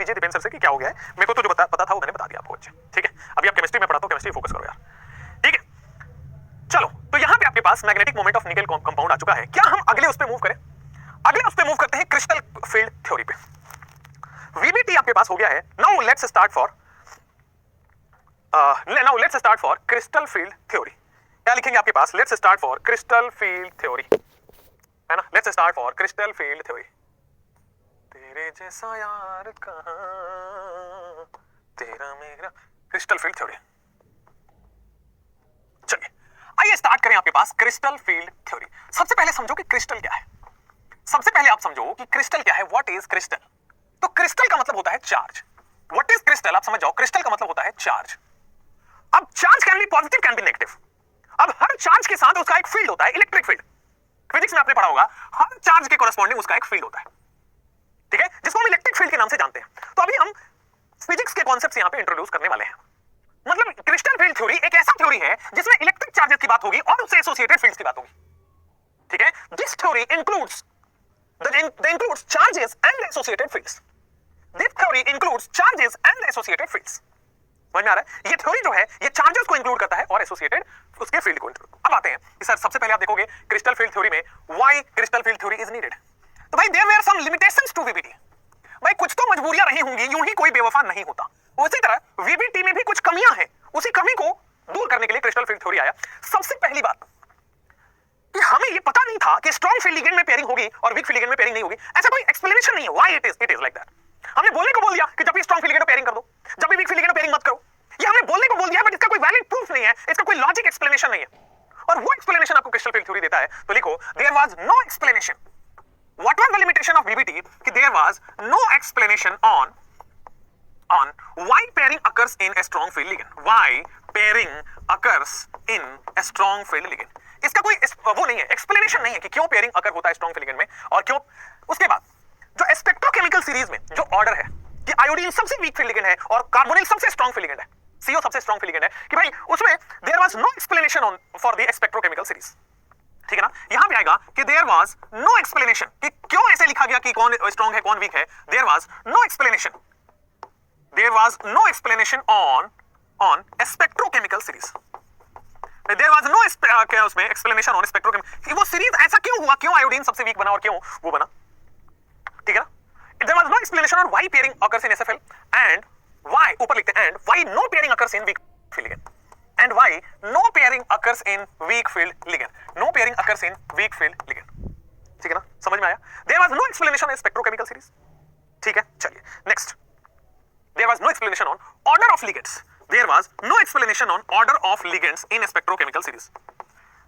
कीजिए दीपेंद्र सर से कि क्या हो गया है। मेरे को तो जो पता था वो मैंने बता दिया आपको। अच्छा ठीक है, अभी आप केमिस्ट्री में पढ़ाता हूँ, केमिस्ट्री फोकस करो यार, ठीक है। चलो तो यहाँ पे आपके पास magnetic moment of nickel compound आ चुका है। क्या हम अगले उस पे मूव करें? अगले उस पे मूव करते हैं क्रिस्टल फील्ड थ्योरी पे। वीबीटी आपके पास हो गया है। Now let's start for crystal field theory. क्या लिखेंगे आपके पास? Let's start for crystal field theory, है ना। Let's start for crystal field theory. तेरे जैसा यार कहां, तेरा मेरा, क्रिस्टल फील्ड थ्योरी। चलिए आइए स्टार्ट करें आपके पास क्रिस्टल फील्ड थ्योरी। सबसे पहले समझो कि क्रिस्टल क्या है। सबसे पहले आप समझो कि क्रिस्टल क्या है। What is crystal? तो क्रिस्टल का मतलब होता है चार्ज। What is crystal? आप समझ जाओ, क्रिस्टल का मतलब होता है चार्ज। अब charge can be positive, can be negative. अब हर चार्ज के साथ उसका एक फील्ड होता है, इलेक्ट्रिक फील्ड। फिजिक्स में आपने पढ़ा होगा, हर चार्ज के कोरेस्पोंडिंग उसका एक फील्ड होता है, ठीक है, जिसको हम इलेक्ट्रिक फील्ड के नाम से जानते हैं। तो अभी हम फिजिक्स के कॉन्सेप्ट्स यहां पे इंट्रोड्यूस करने वाले हैं। मतलब क्रिस्टल फील्ड थ्योरी एक ऐसा थ्योरी है जिसमें इलेक्ट्रिक चार्जेस की बात होगी और उससे एसोसिएटेड फील्ड्स की बात होगी, ठीक है। This theory includes charges and associated fields. This theory includes charges and associated fields. समझ में आ रहा है? ये थ्योरी जो है ये चार्जेस को इंक्लूड करता है और एसोसिएटेड उसके फील्ड को इंक्लूड। अब आते हैं कि सर सबसे पहले आप देखोगे क्रिस्टल फील्ड थ्योरी में why crystal field theory is needed. तो भाई there were some limitations to VBT. भाई कुछ तो मजबूरियां रही होंगी, यूं ही कोई बेवफा नहीं होता। उसी तरह वीबीटी में भी कुछ कमियां हैं, उसी कमी को दूर करने के लिए क्रिस्टल फील्ड थ्योरी आया। सबसे पहली बात कि हमें ये पता नहीं था कि स्ट्रॉन्ग फील्ड लिगेंड में पेयरिंग होगी और वीक फील्ड लिगेंड में पेयरिंग नहीं होगी। ऐसा कोई एक्सप्लेनेशन नहीं है why it is like that. हमने बोलने को बोल दिया कि जब भी स्ट्रॉन्ग फील्ड लिगेंड में पेयरिंग कर दो, जब भी वीक फील्ड लिगेंड में पेयरिंग मत करो। ये हमने बोलने को बोल दिया, बट इसका कोई वैलिड प्रूफ नहीं है, इसका कोई लॉजिक एक्सप्लेनेशन नहीं है। और वो एक्सप्लेनेशन आपको क्रिस्टल फील्ड थ्योरी देता है। तो लिखो there was no explanation. What was the limitation of VBT? कि there was no explanation on why pairing occurs in a strong field ligand. Why pairing occurs in a strong field ligand. इसका कोई वो नहीं है, explanation नहीं है कि क्यों पेयरिंग अकर होता है स्ट्रॉन्ग फील्ड लिगेंड में और क्यों। उसके बाद जो स्पेक्ट्रोकेमिकल सीरीज में जो ऑर्डर है कि आयोडीन सबसे वीक फील्ड लिगेंड है और कार्बोनिल सबसे स्ट्रॉन्ग फील्ड लिगेंड है, CO सबसे स्ट्रॉन्ग फील्ड लिगेंड है, कि भाई उसमें there was no explanation on for the spectrochemical series, ठीक है ना। यहां पे आएगा कि देयर वाज नो एक्सप्लेनेशन कि क्यों ऐसे लिखा गया कि कौन स्ट्रॉन्ग है कौन वीक है। There was no explanation, there was no explanation on a spectrochemical series. There was no क्या उसमें explanation on spectrochemical कि वो सीरीज ऐसा क्यों हुआ, क्यों आयोडीन सबसे वीक बना और क्यों वो बना, ठीक है ना। There was no explanation on why pairing occurs in SFL and why ऊपर लिखते हैं and why no pairing occurs in weak field ligand and why no pairing occurs in weak field ligand. No pairing occurs in weak field ligand, ठीक है ना, समझ में आया। There was no explanation on spectrochemical series, ठीक है। चलिए next. There was no explanation on order of ligands. There was no explanation on order of ligands in a spectrochemical series.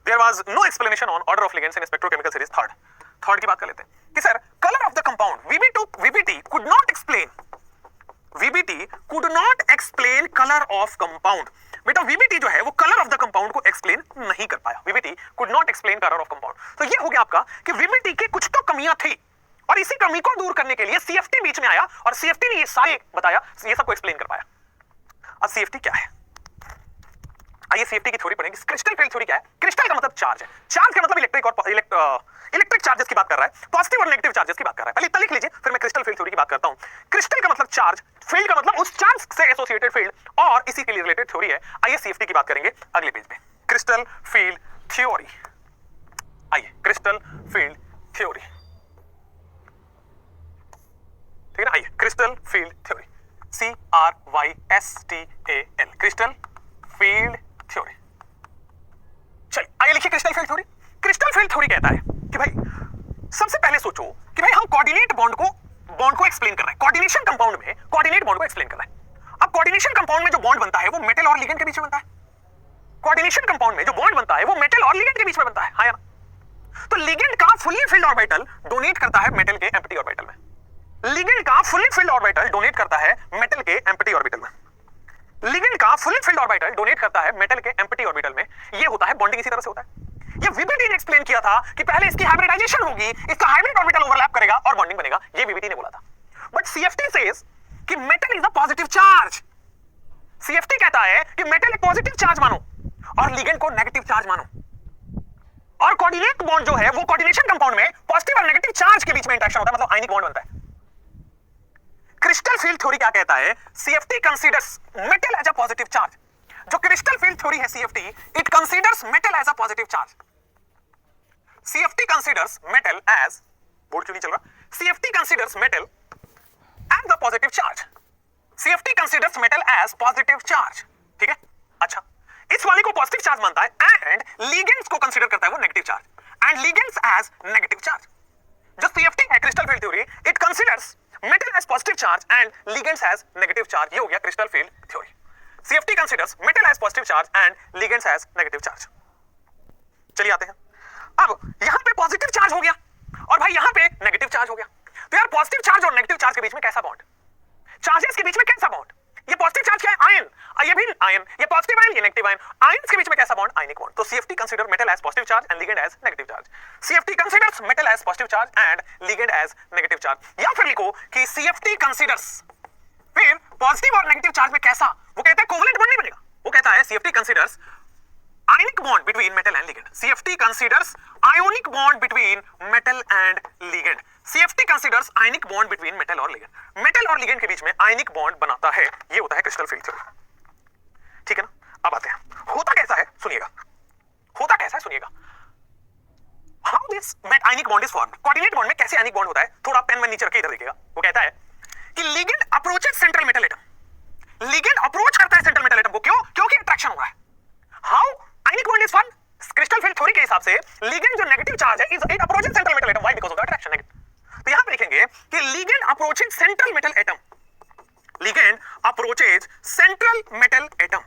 There was no explanation on order of ligands in a spectrochemical series. Third की बात कर लेते हैं कि sir color of the compound VBT could not explain color of compound. बेटा VBT जो है वो color of the compound को explain नहीं कर पाया। VBT could not explain color of compound. तो ये हो गया आपका कि VBT के कुछ तो कमियां थी और इसी कमी को दूर करने के लिए CFT बीच में आया और CFT ने ये सारे बताया, ये सबको एक्सप्लेन कर पाया। अब CFT क्या है? आइए CFT की थ्योरी पढ़ेंगे। क्रिस्टल फील्ड थ्योरी क्या है? क्रिस्टल का मतलब चार्ज है। चार्ज का मतलब इलेक्ट्रिक चार्जेस की बात कर रहा है, पॉजिटिव और नेगेटिव चार्जेस की बात कर रहा है। पहले इतना लिख लीजिए, फिर मैं क्रिस्टल फील्ड थ्योरी की बात करता हूं। क्रिस्टल का मतलब चार्ज, फील्ड का मतलब उस चार्ज से एसोसिएटेड फील्ड और इसी के लिए रिलेटेड थ्योरी है। आइए CFT की बात करेंगे अगले पेज पे। क्रिस्टल फील्ड थ्योरी, आइए क्रिस्टल फील्ड थ्योरी, ठीक है ना। आइए crystal field theory, CRYSTAL, crystal field theory. चलिए आइए लिखिए crystal field theory. Crystal field theory कहता है कि भाई सबसे पहले सोचो कि भाई हम कोऑर्डिनेट बॉन्ड को एक्सप्लेन कर रहे हैं। कोऑर्डिनेशन कंपाउंड में कोऑर्डिनेट बॉन्ड को एक्सप्लेन कर रहे हैं। अब कोऑर्डिनेशन कंपाउंड में जो बॉन्ड बनता है वो मेटल और लिगेंड के बीच में बनता है। कोऑर्डिनेशन कंपाउंड में जो बॉन्ड बनता है वो मेटल और लिगेंड के बीच में बनता है, हाँ या ना। तो लिगेंड का फुली फिल्ड ऑर्बिटल डोनेट करता है मेटल के एम्प्टी ऑर्बिटल में। लिगेंड का फुली फिल्ड ऑर्बिटल डोनेट करता है मेटल के एम्प्टी ऑर्बिटल में। लिगेंड का फुली फिल्ड ऑर्बिटल डोनेट करता है मेटल के एम्प्टी ऑर्बिटल में। ये होता है बॉन्डिंग, इसी तरह से होता है। ये वीबीटी ने एक्सप्लेन किया था कि पहले इसकी हाइब्रिडाइजेशन होगी, इसका हाइब्रिड ऑर्बिटल ओवरलैप करेगा और बॉन्डिंग बनेगा। ये वीबीटी ने बोला था। बट CFT सेज कि metal is a positive charge. CFT कहता है कि मेटल एक पॉजिटिव चार्ज मानो और लिगेंड को नेगेटिव चार्ज मानो। और कोऑर्डिनेट बॉन्ड जो है वो कोऑर्डिनेशन कंपाउंड में पॉजिटिव और नेगेटिव चार्ज के बीच में इंटरेक्शन होता है, मतलब आयनिक बॉन्ड बनता है। क्रिस्टल फील्ड थ्योरी क्या कहता है? CFT considers metal as a positive charge. जो क्रिस्टल फील्ड थ्योरी है CFT, it considers metal as a positive charge. CFT considers metal as, board क्यों नहीं चल रहा? CFT considers metal as a positive charge. CFT considers metal as positive charge, ठीक है? अच्छा, इस वाले को पॉजिटिव चार्ज मानता है एंड लिगेंड्स को कंसीडर करता है वो negative charge and ligands as negative charge. जो CFT है crystal field theory, it considers metal as positive charge and ligands as negative charge. ये हो गया crystal field theory. CFT considers metal as positive charge and ligands as negative charge. चलिए आते हैं, अब यहां पे पॉजिटिव चार्ज हो गया और भाई यहां पे नेगेटिव चार्ज हो गया, तो यार पॉजिटिव चार्ज और नेगेटिव चार्ज के बीच में कैसा बॉन्ड? चार्जेस के बीच में कैसा बॉन्ड? ये पॉजिटिव चार्ज क्या है? आयन, ये भी आयन, ये पॉजिटिव आयन, ये नेगेटिव आयन, आयंस के बीच में कैसा बॉन्ड? Ionic bond. तो CFT consider metal as positive charge and ligand as negative charge. CFT considers metal as positive charge and ligand as negative charge. या फिर लिखो कि CFT कंसीडर्स फिर पॉजिटिव और नेगेटिव चार्ज में कैसा? वो कहता है कोवलेंट बॉन्ड नहीं बनेगा, वो कहता है CFT considers ionic bond between metal and ligand. CFT considers ionic bond between metal and ligand. CFT considers ionic bond between metal और ligand. metal और ligand के बीच में ionic bond बनाता है, ये होता है क्रिस्टल फील्ड थ्योरी, ठीक है ना? अब आते हैं, होता कैसा है सुनिएगा, होता कैसा है सुनिएगा। How this ionic bond is formed? Coordinate bond में कैसे ionic bond होता है? थोड़ा पेन में नीचे रखिए, इधर देखिएगा। वो कहता है कि ligand approaches central metal atom. ligand approach करता है central metal atom को, क्यों? क्योंकि अट्रैक्शन हो रहा है। How ionic bond is formed? Crystal field theory के हिसाब से ligand जो नेगेटिव चार्ज है it approaches central metal atom, why? Because of the attraction negative. तो यहां पे लिखेंगे कि ligand approaching central metal atom, ligand approaches central metal atom,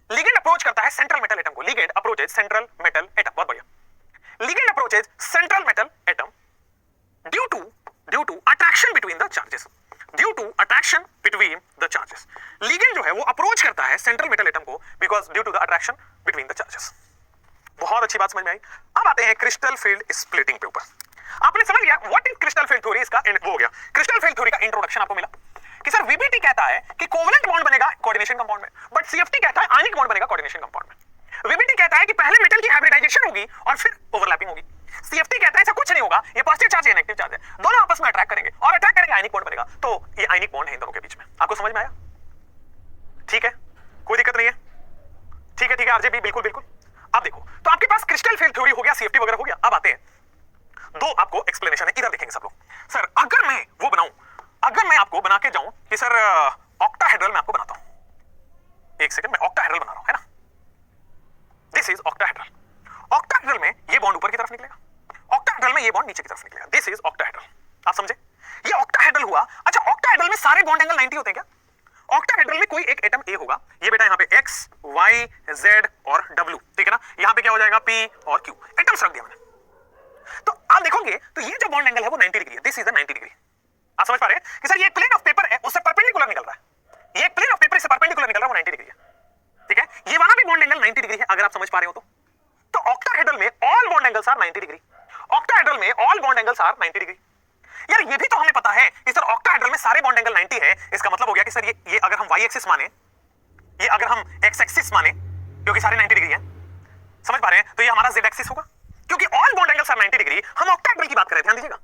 ligand approach करता है सेंट्रल मेटल एटम को, ligand approaches central metal atom, बहुत बढ़िया। ligand approaches central metal atom due to attraction between the charges, due to attraction between the charges। ligand जो है वो approach करता है सेंट्रल मेटल एटम को because due to the attraction between the charges. बहुत अच्छी बात समझ में आई। अब आते हैं क्रिस्टल फील्ड स्प्लिटिंग पे ऊपर। आपने समझ लिया what is crystal field theory, इसका वो हो गया क्रिस्टल फील्ड थ्योरी का इंट्रोडक्शन आपको मिला कि सर VBT कहता है कि कोवलेंट बॉन्ड बनेगा कोऑर्डिनेशन कंपाउंड में, बट CFT कहता है आयनिक बॉन्ड बनेगा कोऑर्डिनेशन कंपाउंड में। VBT कहता है कि पहले मेटल की हाइब्रिडाइजेशन होगी और फिर ओवरलैपिंग होगी। CFT कहता है ऐसा कुछ नहीं होगा, ये पॉजिटिव चार्ज है नेगेटिव चार्ज है, दोनों आपस में अट्रैक्ट करेंगे और अट्रैक्ट करेंगे आयनिक बॉन्ड बनेगा। तो ये आयनिक बॉन्ड है इन दोनों के बीच में। आपको समझ में आया? ठीक है, कोई दिक्कत नहीं है? ठीक है, ठीक है आरजेबी, बिल्कुल बिल्कुल। अब देखो, तो आपके पास क्रिस्टल फील्ड थ्योरी हो गया, CFT वगैरह हो गया। अब आते हैं, दो आपको एक्सप्लेनेशन है, इधर देखेंगे सब लोग। सर अगर मैं वो बनाऊं, अगर मैं आपको बना के जाऊं कि सर ऑक्टाहेड्रल मैं आपको बनाता हूं, एक सेकंड, मैं ऑक्टाहेड्रल बना रहा हूं, है ना? This is octahedral. ऑक्टाहेड्रल में ये बॉन्ड ऊपर की तरफ निकलेगा, ऑक्टाहेड्रल में ये बॉन्ड नीचे की तरफ निकलेगा। This is octahedral. आप समझे? ये ऑक्टाहेड्रल हुआ। अच्छा, ऑक्टाहेड्रल में सारे बॉन्ड एंगल 90 होते हैं क्या? ऑक्टाहेड्रल में कोई एक एटम A होगा, ये बेटा यहाँ पे X, Y, Z और W, ठीक है ना? यहाँ पे क्या हो जाएगा P और Q, एटम्स रख दिया मैंने। तो आप देखोगे तो ये जो बॉन्ड एंगल है वो 90 डिग्री है। This is the 90 degree. आप समझ पा रहे हैं कि सर ये प्लेन ऑफ पेपर है, उससे परपेंडिकुलर निकल रहा है, ये प्लेन ऑफ पेपर से परपेंडिकुलर निकल रहा है, वो 90 डिग्री है, ठीक है? ये वाला भी बॉन्ड एंगल 90 डिग्री है, अगर आप समझ पा रहे हो तो ऑक्टाहेड्रल में all bond angles are 90 degree. Octahedral में all bond angles are 90 degree. यार ये भी तो हमें पता है कि सर ऑक्टाहेड्रल में सारे बॉन्ड एंगल 90 है, इसका मतलब हो गया कि सर ये अगर हम y एक्सिस माने, ये अगर हम x एक्सिस माने, क्योंकि सारे 90 डिग्री हैं, समझ पा रहे हैं? तो ये हमारा z एक्सिस होगा, क्योंकि all bond angles are 90 degree. हम ऑक्टाहेड्रल की बात कर रहे हैं, ध्यान दीजिएगा,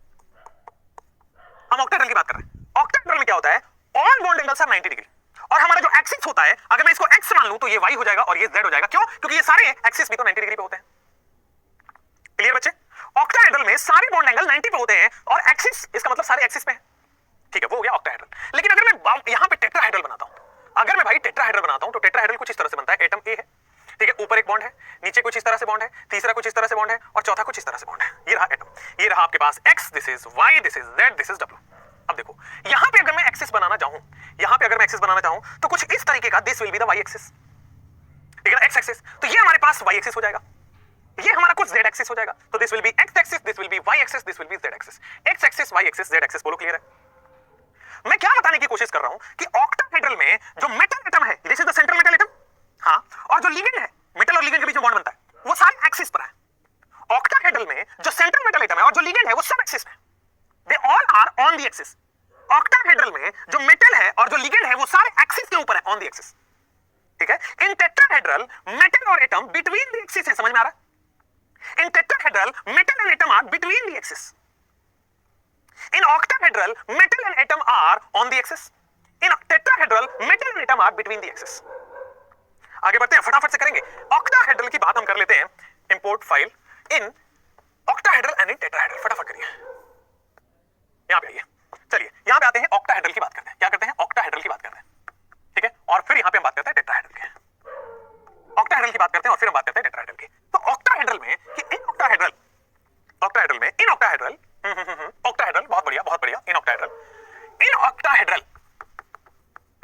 हम ऑक्टाहेड्रल की बात कर रहे हैं। ऑक्टाहेड्रल में क्या होता है? All bond angles are 90 degree, और हमारा जो एक्सिस होता है, अगर मैं इसको x मान लूं तो ये y हो जाएगा और ये z हो जाएगा। क्यों? क्योंकि ये सारे एक्सिस भी तो 90 डिग्री पे होते हैं। क्लियर बच्चे? ऑक्टाहेड्रल में सारे बॉन्ड एंगल 90 पे होते हैं और एक्सिस, इसका मतलब सारे एक्सिस पे है, ठीक है? वो हो गया ऑक्टाहेड्रल। लेकिन अगर मैं यहां पे टेट्राहेड्रल बनाता हूं, अगर मैं भाई टेट्राहेड्रल बनाता हूं तो टेट्राहेड्रल कुछ इस तरह से बनता है। एटम A है, ठीक है, ऊपर एक बॉन्ड है, नीचे कुछ इस तरह से बॉन्ड है, तीसरा कुछ इस तरह से बॉन्ड है और चौथा कुछ इस तरह से बॉन्ड है। ये रहा एटम, ये रहा आपके पास X, this is Y, this is Z, this is W। अब देखो यहां पे अगर मैं एक्सिस बनाना चाहूं, यहां पे अगर मैं एक्सिस बनाना चाहूं तो कुछ इस तरीके का, this will be the Y axis, ठीक है ना? X एक्सिस, तो ये हमारे पास Y एक्सिस हो जाएगा, ये हमारा कुछ Z एक्सिस हो जाएगा, तो this will B X axis, this will B Y axis, this will B Z axis. X axis, Y axis, Z axis, बोलो क्लियर है? मैं क्या बताने की कोशिश कर रहा हूं कि ऑक्टाहेड्रल में जो मेटल एटम है, this is the central metal atom, हां, और जो लिगेंड है, मेटल और लिगेंड के बीच में बॉन्ड बनता है, वो सारे एक्सिस पर है। ऑक्टाहेड्रल में जो सेंट्रल मेटल एटम है और जो लिगेंड है वो सब एक्सिस पे, they all are on the axis. Octahedral में जो मेटल है और जो लिगेंड है वो सारे एक्सिस के ऊपर है, ऑन द एक्सिस, ठीक है? इन टेट्राहेड्रल मेटल और एटम बिटवीन द एक्सिस है, समझ में आ रहा है? In tetrahedral, metal and atom are between the axis. In octahedral octahedral, metal and atom are on the axis. In tetrahedral, metal and atom are between the axis. आगे बढ़ते हैं, फटाफट से करेंगे. ऑक्टाहेड्रल की बात हम कर लेते हैं. Import file in octahedral and in tetrahedral. फटाफट करिए, यहां पे आइए. चलिए यहां पे आते हैं, ऑक्टाहेड्रल की बात करते हैं. क्या करते हैं? ऑक्टाहेड्रल की बात करते हैं. ठीक है, और फिर यहां पे हम बात करते हैं टेट्राहेड्रल की. ऑक्टाहेड्रल की बात करते हैं और फिर हम बात करते हैं टेट्राहेड्रल की. तो ऑक्टाहेड्रल में कि इन ऑक्टाहेड्रल, ऑक्टाहेड्रल में इन ऑक्टाहेड्रल, ऑक्टाहेड्रल बहुत बढ़िया बहुत बढ़िया. In octahedral, in octahedral,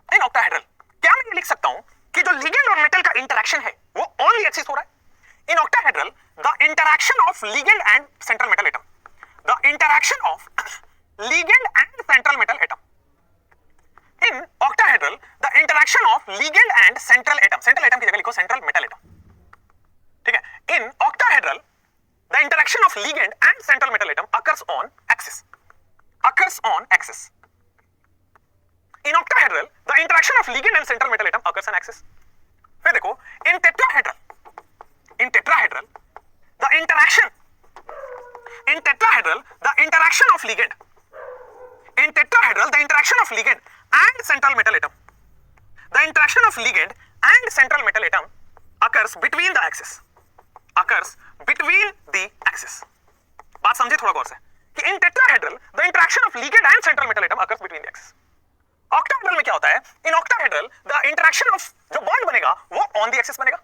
in octahedral क्या मैं ये लिख सकता हूं कि जो लिगेंड और मेटल का इंटरेक्शन है वो ऑन द एक्सिस हो रहा है. In octahedral the interaction of ligand and central metal atom, the interaction of ligand and central metal atom. In octahedral the interaction of ligand and central atom, central atom की जगह लिखो central metal atom. ठीक है, in octahedral the interaction of ligand and central metal atom occurs on axis, occurs on axis. In octahedral, the interaction of ligand and central metal atom occurs on axis. फिर देखो, in tetrahedral, in tetrahedral, the interaction, in tetrahedral, the interaction of ligand, in tetrahedral, the interaction of ligand and central metal atom, the interaction of ligand and central metal atom occurs between the axis, occurs between the axis. बात समझे थोड़ा गौर से कि in tetrahedral, the interaction of ligand and central metal atom occurs between the axis. Octahedral में क्या होता है? In octahedral the interaction of जो बॉन्ड बनेगा वो ऑन द एक्सिस बनेगा,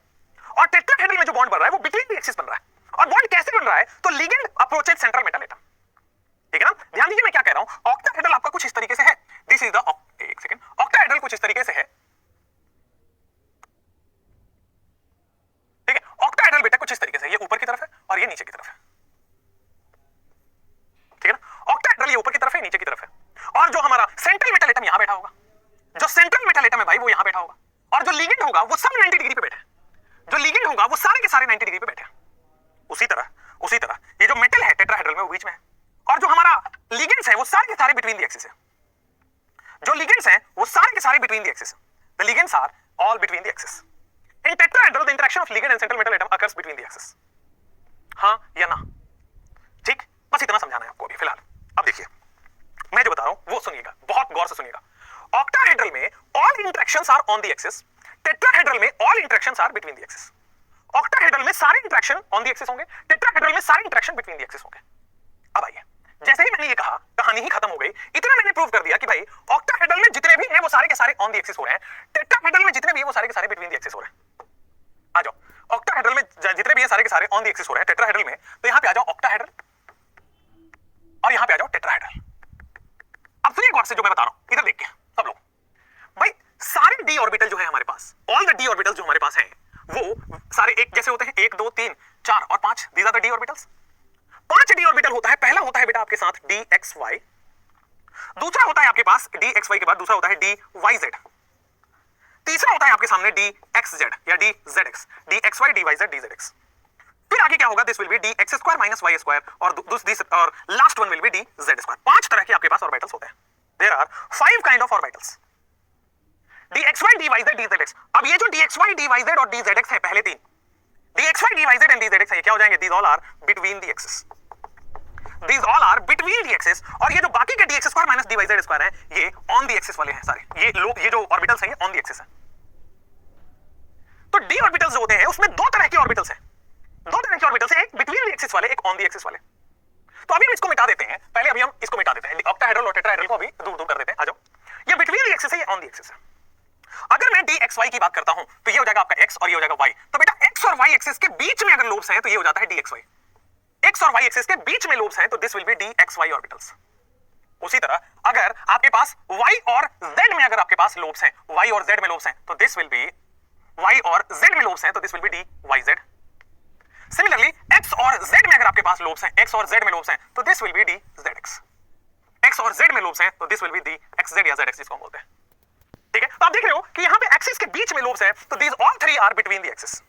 और टेट्राहेड्रल में जो बॉन्ड बन रहा है वो बिटवीन द एक्सिस बन रहा है. और बॉन्ड कैसे बन रहा है? तो ligand approaches central metal atom. ठीक है ना, ध्यान दीजिए मैं क्या कह रहा हूं. ऑक्टाहेड्रल आपका कुछ इस तरीके से है. दिस इज द, एक सेकंड, ऑक्टाहेड्रल कुछ इस तरीके से है. ठीक है, ऑक्टाहेड्रल बेटा कुछ इस तरीके से, ये ऊपर की तरफ है और ये नीचे की तरफ है. ठीक है ना, ऑक्टाहेड्रल ये ऊपर की तरफ है, नीचे की तरफ है. और जो हमारा सेंट्रल मेटल एटम यहां बैठा होगा, जो सेंट्रल मेटल एटम है भाई वो यहां बैठा होगा, और जो लिगेंड होगा वो सब 90 डिग्री पे बैठे हैं. जो लिगेंड होगा वो सारे के सारे 90 डिग्री पे बैठे हैं. उसी तरह ये जो मेटल है टेट्राहेड्रल में वो बीच में है, और जो हमारा लिगेंड्स है वो सारे के सारे बिटवीन द एक्सिस है. जो लिगेंड्स हैं वो सारे के सारे between the axis. The ligands are all between the axis. In tetrahedral the interaction of ligand and central metal atom occurs between the axis. हां या ना? ठीक, बस इतना समझाना है आपको अभी फिलहाल. अब देखिए मैं जो बता रहा हूं वो सुनिएगा, बहुत गौर से सुनिएगा. ऑक्टाहेड्रल में all interactions are on the axis, tetrahedral में all interactions are between the axis. Octahedral में सारे इंटरेक्शन ऑन द एक्सिस होंगे, टेट्राहेड्रल में सारे इंटरेक्शन बिटवीन द एक्सिस होंगे. अब आइए, जैसे ही मैंने ये कहा कहानी ही खत्म हो गई. इतना मैंने प्रूव कर दिया कि भाई ऑक्टाहेड्रल में जितने भी हैं वो सारे के सारे ऑन द एक्सिस हो रहे हैं, टेट्राहेड्रल में जितने भी हैं वो सारे के सारे बिटवीन द एक्सिस हो रहे हैं. आ जाओ, ऑक्टाहेड्रल में जितने भी हैं सारे के सारे ऑन द एक्सिस हो रहे हैं टेट्राहेड्रल में, तो यहां पे आ जाओ ऑक्टाहेड्रल और यहां पे आ जाओ टेट्राहेड्रल. अब सुनिए गौर से जो मैं बता रहा हूं, इधर देखिए सब लोग. भाई सारे डी ऑर्बिटल जो है हमारे पास, ऑल द डी ऑर्बिटल जो हमारे पास हैं वो सारे एक जैसे होते हैं. 1 2 3 4 और 5, these are the d orbitals. 5 d orbital होता है. पहला होता है बेटा आपके साथ डी एक्स वाई, दूसरा होता है आपके पास डी एक्स वाई के बाद दूसरा होता है डी वाई जेड, तीसरा होता है आपके सामने डी एक्स जेड या d z x, d x y d y z d z x. फिर आगे क्या होगा? This will be d x square minus y square, और last one will be d z square. 5 तरह के आपके पास ऑर्बिटल्स होते हैं. There are 5 kind of orbitals, d x y d y z d z x. अब ये जो d x y d y z और डी जेड एक्स है, पहले 3 d x y d y z and d z x है, ये क्या हो जाएंगे? These all are between the axis, these all are between the axis. और ये जो बाकी के d x square minus d y z square है, ये ऑन द एक्सिस वाले हैं सारे. ये जो ऑर्बिटल्स हैं ये ऑन द एक्सिस है. तो डी ऑर्बिटल्स जो होते हैं उसमें 2 तरह के ऑर्बिटल्स हैं. 2 तरह के ऑर्बिटल्स हैं, एक बिटवीन द एक्सिस वाले, एक ऑन द एक्सिस वाले. तो अभी हम इसको मिटा देते हैं. पहले अभी हम इसको मिटा देते हैं, ऑक्टाहेड्रल और टेट्राहेड्रल को अभी दूर दूर कर देते हैं. आ जाओ, ये बिटवीन द एक्सिस है, ये ऑन द एक्सिस है. अगर मैं डी एक्स वाई की बात करता हूं तो ये हो जाएगा आपका एक्स और ये हो जाएगा वाई. तो बेटा एक्स और वाई एक्सिस के बीच में अगर लोब्स हैं तो ये हो जाता है डी एक्स वाई. एक्स और वाई एक्सिस के बीच में लोब्स हैं तो this will be d x y orbitals. उसी तरह अगर आपके पास वाई और जेड में अगर आपके पास लोब्स हैं, वाई और जेड में लोब्स हैं तो दिस विल बी वाई और जेड में लोब्स हैं तो this will be d y z. Similarly x और जेड में अगर आपके पास लोब्स हैं, एक्स और जेड में लोब्स हैं तो this will be d z x. X और जेड में लोब्स हैं तो this will be d x z या जेड एक्स जिसको हम बोलते हैं. ठीक है, तो आप देख रहे हो कि यहां पे एक्सिस के बीच में लोब्स हैं तो these all 3 are between the axis.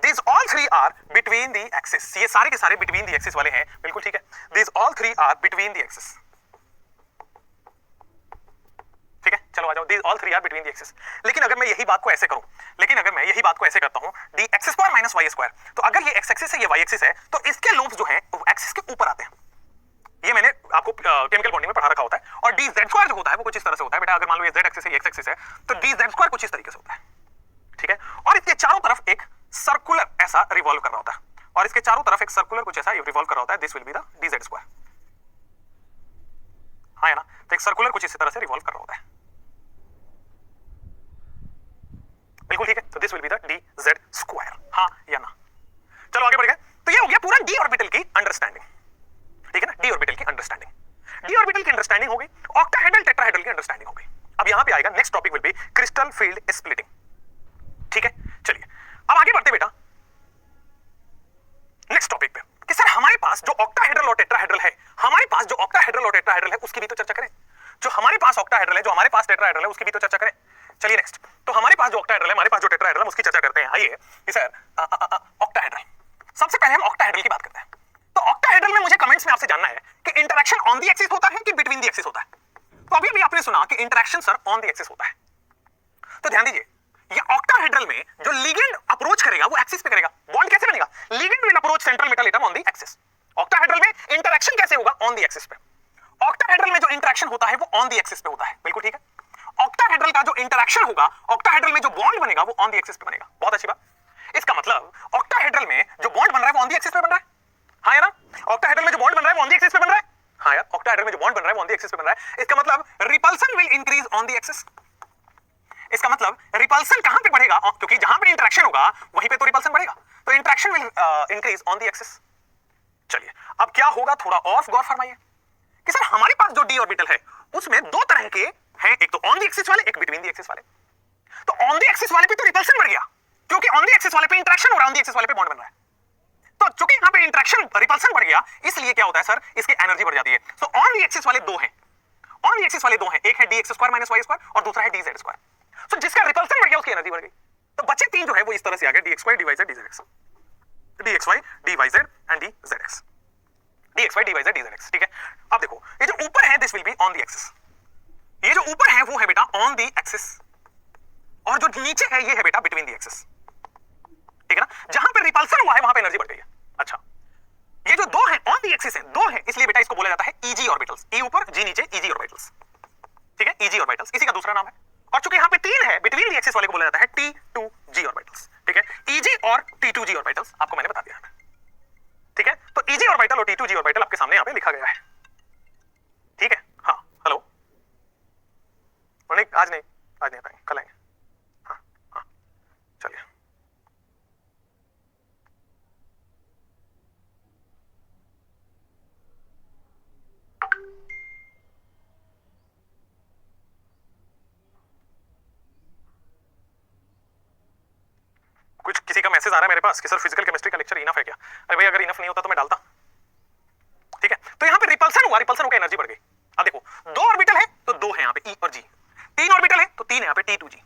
These all 3 are between the axis. ये सारे के सारे between the axis वाले हैं, बिल्कुल ठीक है. These all 3 are between the axis. ठीक है, चलो आ जाओ. These all 3 are between the axis. लेकिन अगर मैं यही बात को ऐसे करूं, लेकिन अगर मैं यही बात को ऐसे करता हूं, d x square minus y square, तो अगर ये एक्स एक्सिस है ये वाई एक्सिस है तो इसके लोब्स जो हैं वो एक्सिस के ऊपर आते हैं. ये मैंने आपको केमिकल बॉन्डिंग में पढ़ा रखा होता है। और डी जेड स्क्वायर जो होता है वो कुछ इस तरह से होता है बेटा, अगर मान लो ये जेड एक्सिस है, ये एक्स एक्सिस है, तो डी जेड स्क्वायर कुछ इस तरीके से होता है, ठीक है। और इसके चारों तरफ एक सर्कुलर ऐसा रिवॉल्व कर रहा होता है, और इसके चारों तरफ एक सर्कुलर कुछ ऐसा रिवॉल्व कर रहा होता है, this will be the D z square, हाँ है ना। तो एक सर्कुलर कुछ इसी तरह से रिवॉल्व कर रहा होता है, बिल्कुल ठीक है। तो this will be the D z square, हाँ या ना। चलो आगे बढ़ गए। तो ये हो गया पूरा डी ऑर्बिटल की अंडरस्टैंडिंग, ठीक है ना, डी ऑर्बिटल की अंडरस्टैंडिंग। डी ऑर्बिटल की अंडरस्टैंडिंग हो गई, ऑक्टाहेड्रल टेट्राहेड्रल की अंडरस्टैंडिंग हो गई। अब यहां पे आएगा next topic will be crystal field splitting, ठीक है। चलिए अब आगे बढ़ते बेटा नेक्स्ट टॉपिक पे कि सर हमारे पास जो ऑक्टाहेड्रल और टेट्राहेड्रल है, हमारे पास जो ऑक्टाहेड्रल और टेट्राहेड्रल है उसकी भी तो चर्चा करें। जो हमारे पास ऑक्टाहेड्रल है, जो हमारे पास टेट्राहेड्रल है उसकी भी तो चर्चा करें। चलिए नेक्स्ट, तो हमारे पास जो ऑक्टाहेड्रल है, हमारे पास जो टेट्राहेड्रल है उसकी चर्चा करते हैं। आइए कि सर ऑक्टाहेड्रल, सबसे पहले हम ऑक्टाहेड्रल की बात करते हैं। तो ऑक्टाहेड्रल में मुझे कमेंट्स में आपसे जानना है कि इंटरेक्शन ऑन द एक्सिस होता है कि बिटवीन द एक्सिस होता है। तो अभी आपने सुना कि interaction sir on the axis होता है, तो ध्यान दीजिए ये ऑक्टाहेड्रल में जो लिगेंड अप्रोच करेगा वो एक्सिस पे करेगा। बॉन्ड कैसे बनेगा? Ligand will approach central metal atom on the axis. Octahedral में इंटरेक्शन कैसे होगा? ऑन द एक्सिस पे। ऑक्टाहेड्रल में जो इंटरेक्शन होता है वो ऑन द एक्सिस पे होता है, बिल्कुल ठीक है। ऑक्टाहेड्रल का जो इंटरेक्शन होगा, ऑक्टाहेड्रल में जो बॉन्ड बनेगा वो ऑन द एक्सिस पे बनेगा। बहुत अच्छी बात। इसका मतलब ऑक्टाहेड्रल में जो बॉन्ड बन रहा है वो ऑन द एक्सिस पे बन रहा है, हाँ यार ना। ऑक्टाहेड्रल में जो बॉन्ड बन रहा है वो ऑन द एक्सिस पे बन रहा है, हाँ यार। ऑक्टाहेड्रल में जो बॉन्ड बन रहा है वो ऑन द एक्सिस पे बन रहा है। इसका मतलब repulsion will increase on the axis. इसका मतलब रिपल्सन कहां पे बढ़ेगा? क्योंकि जहां पे इंटरेक्शन होगा वहीं पे तो रिपल्सन बढ़ेगा, तो interaction will increase on the axis. चलिए अब क्या होगा थोड़ा और गौर फरमाइए कि सर हमारे पास जो डी ऑर्बिटल है उसमें दो तरह के हैं, एक तो ऑन द एक्सिस वाले, एक बिटवीन द एक्सिस वाले। तो ऑन द एक्सिस वाले पे तो रिपल्सन बढ़ गया क्योंकि ऑन द एक्सिस वाले पे इंटरेक्शन हो रहा है, ऑन द एक्सिस वाले पे बॉन्ड बन रहा है। तो चूंकि यहां पे इंटरेक्शन रिपल्सन बढ़ गया इसलिए क्या होता है सर, इसकी एनर्जी बढ़ जाती है। सो ऑन द एक्सिस वाले दो हैं, ऑन द एक्सिस वाले दो हैं, एक है d x square minus y square और दूसरा है डी जेड स्क्वायर। सो जिसका रिपल्सन बढ़ गया उसकी एनर्जी बढ़ गई। तो बचे तीन जो है वो इस तरह से आ गए, d x y d y z d z x, d x y d y z and d z x, d x y d y z d z x, ठीक है। अब देखो ये जो ऊपर है this will be on the axis, ये जो ऊपर है वो है बेटा ऑन द एक्सिस, और जो नीचे है ये है बेटा बिटवीन द एक्सिस, ठीक है ना। जहां पे रिपल्सन हुआ है वहां पे एनर्जी बढ़ गई है। अच्छा ये जो दो हैं ऑन द एक्सिस है, दो हैं, इसलिए बेटा इसको बोला जाता है ईजी ऑर्बिटल्स, ई ऊपर जी नीचे, ईजी ऑर्बिटल्स, ठीक है। ईजी ऑर्बिटल्स इसी का दूसरा नाम है। और चूंकि यहां पे तीन है बिटवीन द एक्सिस वाले को बोला जाता है T2G ऑर्बिटल्स, ठीक है। ईजी और T2G ऑर्बिटल्स आपको मैंने बता दिया है, ठीक है। तो ईजी ऑर्बिटल और T2G ऑर्बिटल आपके सामने यहां पे लिखा गया है, ठीक है। हाँ हेलो, नहीं आज नहीं आएंगे, कल आएंगे, हाँ हाँ चलिए। कुछ किसी का मैसेज आ रहा है मेरे पास कि सर फिजिकल केमिस्ट्री का लेक्चर इनफ है क्या? अरे भाई अगर इनफ नहीं होता तो मैं डालता, ठीक है। तो यहां पे रिपल्सन हुआ, रिपल्सन होकर एनर्जी बढ़ गई। अब देखो दो ऑर्बिटल है तो दो है यहां पे ई और जी, तीन ऑर्बिटल है तो तीन है यहां पे T2G।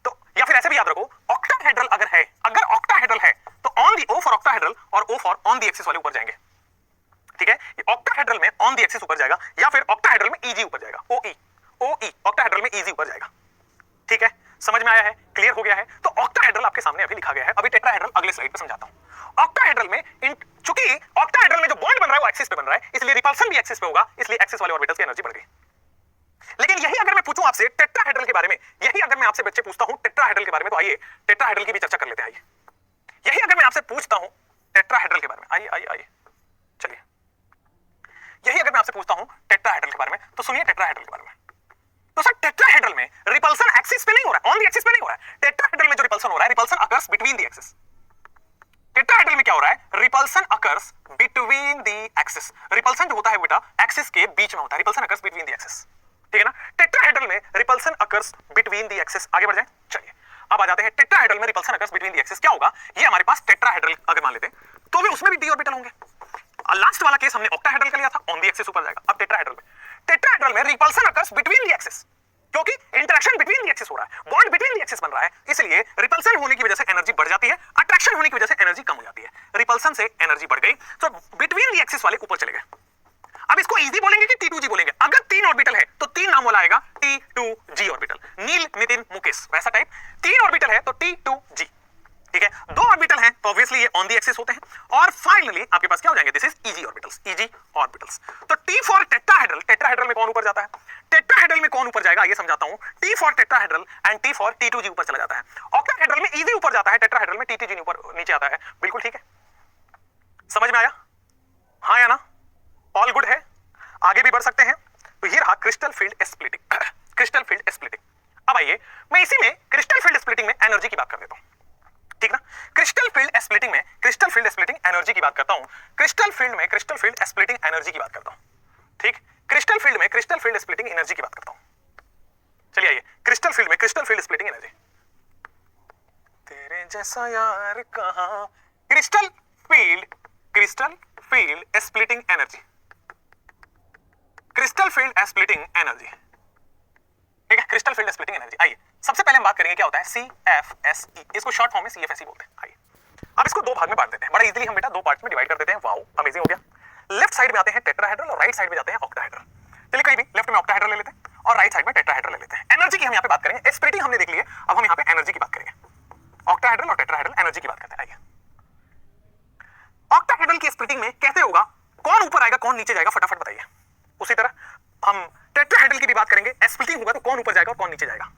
तो या फिर ऐसे भी याद रखो ऑक्टाहेड्रल अगर है, अगर ऑक्टाहेड्रल है तो on the O for octahedral और O for on the axis वाले ऊपर जाएंगे, ठीक है। ये ऑक्टाहेड्रल में ऑन दी एक्सिस ऊपर जाएगा या फिर ऑक्टाहेड्रल में EG ऊपर जाएगा, OE ऑक्टाहेड्रल में EG ऊपर जाएगा, ठीक है। समझ में आया है, क्लियर हो गया है। तो ऑक्टाहेड्रल आपके सामने अभी लिखा गया है, अभी टेट्राहेड्रल अगले स्लाइड पे समझाता हूं। ऑक्टाहेड्रल में चूंकि ऑक्टाहेड्रल में जो बॉन्ड बन रहा है वो एक्सिस पे बन रहा है, इसलिए रिपल्सन भी एक्सिस पे होगा, इसलिए एक्सिस वाले ऑर्बिटल्स की एनर्जी बढ़ गई। लेकिन यही अगर मैं पूछूं आपसे टेट्राहेड्रल के बारे में, यही अगर मैं आपसे बच्चे पूछता हूं टेट्राहेड्रल के बारे में, तो आइए टेट्राहेड्रल की भी चर्चा कर लेते हैं। आइए यही अगर मैं आपसे पूछता हूं टेट्राहेड्रल के बारे में, आइए आइए आइए चलिए, यही अगर मैं आपसे पूछता हूं टेट्राहेड्रल के बारे में तो सुनिए टेट्राहेड्रल के बारे में। तो सर टेट्राहेड्रल में रिपल्सन एक्सिस पे नहीं हो रहा है, ऑन द एक्सिस पे नहीं हो रहा है। टेट्राहेड्रल में जो रिपल्सन हो रहा है, repulsion occurs between the axis. Tetrahedral में क्या हो रहा है? Repulsion occurs between the axis. Repulsion जो होता है बेटा एक्सिस के बीच में होता है, repulsion occurs between the axis, ठीक है ना। टेट्राहेड्रल में repulsion occurs between the axis. आगे बढ़ जाए, चलिए अब आ जाते हैं टेट्राहेड्रल में repulsion occurs between the axis. क्या होगा? ये हमारे पास टेट्राहेड्रल अगर मान लेते हैं तो भी उसमें भी डी ऑर्बिटल होंगे। लास्ट वाला केस हमने ऑक्टाहेड्रल का लिया था, ऑन द एक्सिस ऊपर जाएगा। अब टेट्राहेड्रल में repulsion occurs between the axis, क्योंकि इंटरेक्शन बिटवीन द एक्सिस हो रहा है, बॉन्ड बिटवीन द एक्सिस बन रहा है, इसलिए रिपल्सन होने की वजह से एनर्जी बढ़ जाती है, अट्रैक्शन होने की वजह से एनर्जी कम हो जाती है। रिपल्सन से एनर्जी बढ़ गई तो बिटवीन द एक्सिस वाले ऊपर चले गए। अब इसको इजी बोलेंगे कि T2G बोलेंगे? अगर तीन ऑर्बिटल है तो तीन नाम वाला आएगा T2G ऑर्बिटल, नील नितिन मुकेश वैसा टाइप। तीन ऑर्बिटल है तो T2G, ठीक है। दो ऑर्बिटल हैं तो ऑब्वियसली ये ऑन द एक्सिस होते हैं। और फाइनली आपके पास क्या हो जाएंगे? This is easy orbitals, easy orbitals. तो ऊपर जाता है। टेट्राहेड्रल में कौन ऊपर जाएगा ये समझाता हूं। T for tetrahedral and T for T2G ऊपर चला जाता है। ऑक्टाहेड्रल में EG ऊपर जाता है, टेट्राहेड्रल में TTG ऊपर नीचे आता है। बिल्कुल ठीक है, समझ में आया? हाँ या ना? ऑल गुड है, आगे भी बढ़ सकते हैं। तो ये रहा crystal field splitting. Crystal field splitting. अब आइए मैं इसी में क्रिस्टल फील्ड स्प्लिटिंग में एनर्जी की बात कर देता हूं, ठीक ना? क्रिस्टल फील्ड स्प्लिटिंग में क्रिस्टल फील्ड स्प्लिटिंग एनर्जी की बात करता हूं। क्रिस्टल फील्ड में क्रिस्टल फील्ड स्प्लिटिंग एनर्जी की बात करता हूं, ठीक? क्रिस्टल फील्ड में क्रिस्टल फील्ड स्प्लिटिंग एनर्जी की बात करता हूं। चलिए आइए क्रिस्टल फील्ड में क्रिस्टल फील्ड स्प्लिटिंग एनर्जी। तेरे जैसा यार कहां, crystal field splitting energy, crystal field splitting energy, ठीक है? Crystal field splitting energy. आइए सबसे पहले हम बात करेंगे क्या होता है CFSE, इसको शॉर्ट फॉर्म में CFSE बोलते हैं। आइए अब इसको दो भाग में बांट देते हैं, बड़ा इजीली हम बेटा दो पार्ट्स में डिवाइड कर देते हैं। वाओ अमेजिंग हो गया। लेफ्ट साइड में आते हैं टेट्राहेड्रल और राइट साइड में जाते हैं ऑक्टाहेड्रल। चलिए कहीं भी लेफ्ट में ऑक्टाहेड्रल ले लेते हैं और राइट साइड में टेट्राहेड्रल ले लेते हैं। एनर्जी की हम यहाँ पे बात करेंगे, स्प्लिटिंग हमने देख ली है, अब हम यहाँ पे एनर्जी की बात करेंगे। ऑक्टाहेड्रल और टेट्राहेड्रल एनर्जी की बात करते हैं। आइए ऑक्टाहेड्रल की स्प्लिटिंग में कैसे होगा, कौन ऊपर आएगा कौन नीचे जाएगा, फटाफट बताइए। उसी तरह हम टेट्राहेड्रल की भी बात करेंगे, स्प्लिटिंग होगा तो कौन ऊपर जाएगा और कौन नीचे जाएगा।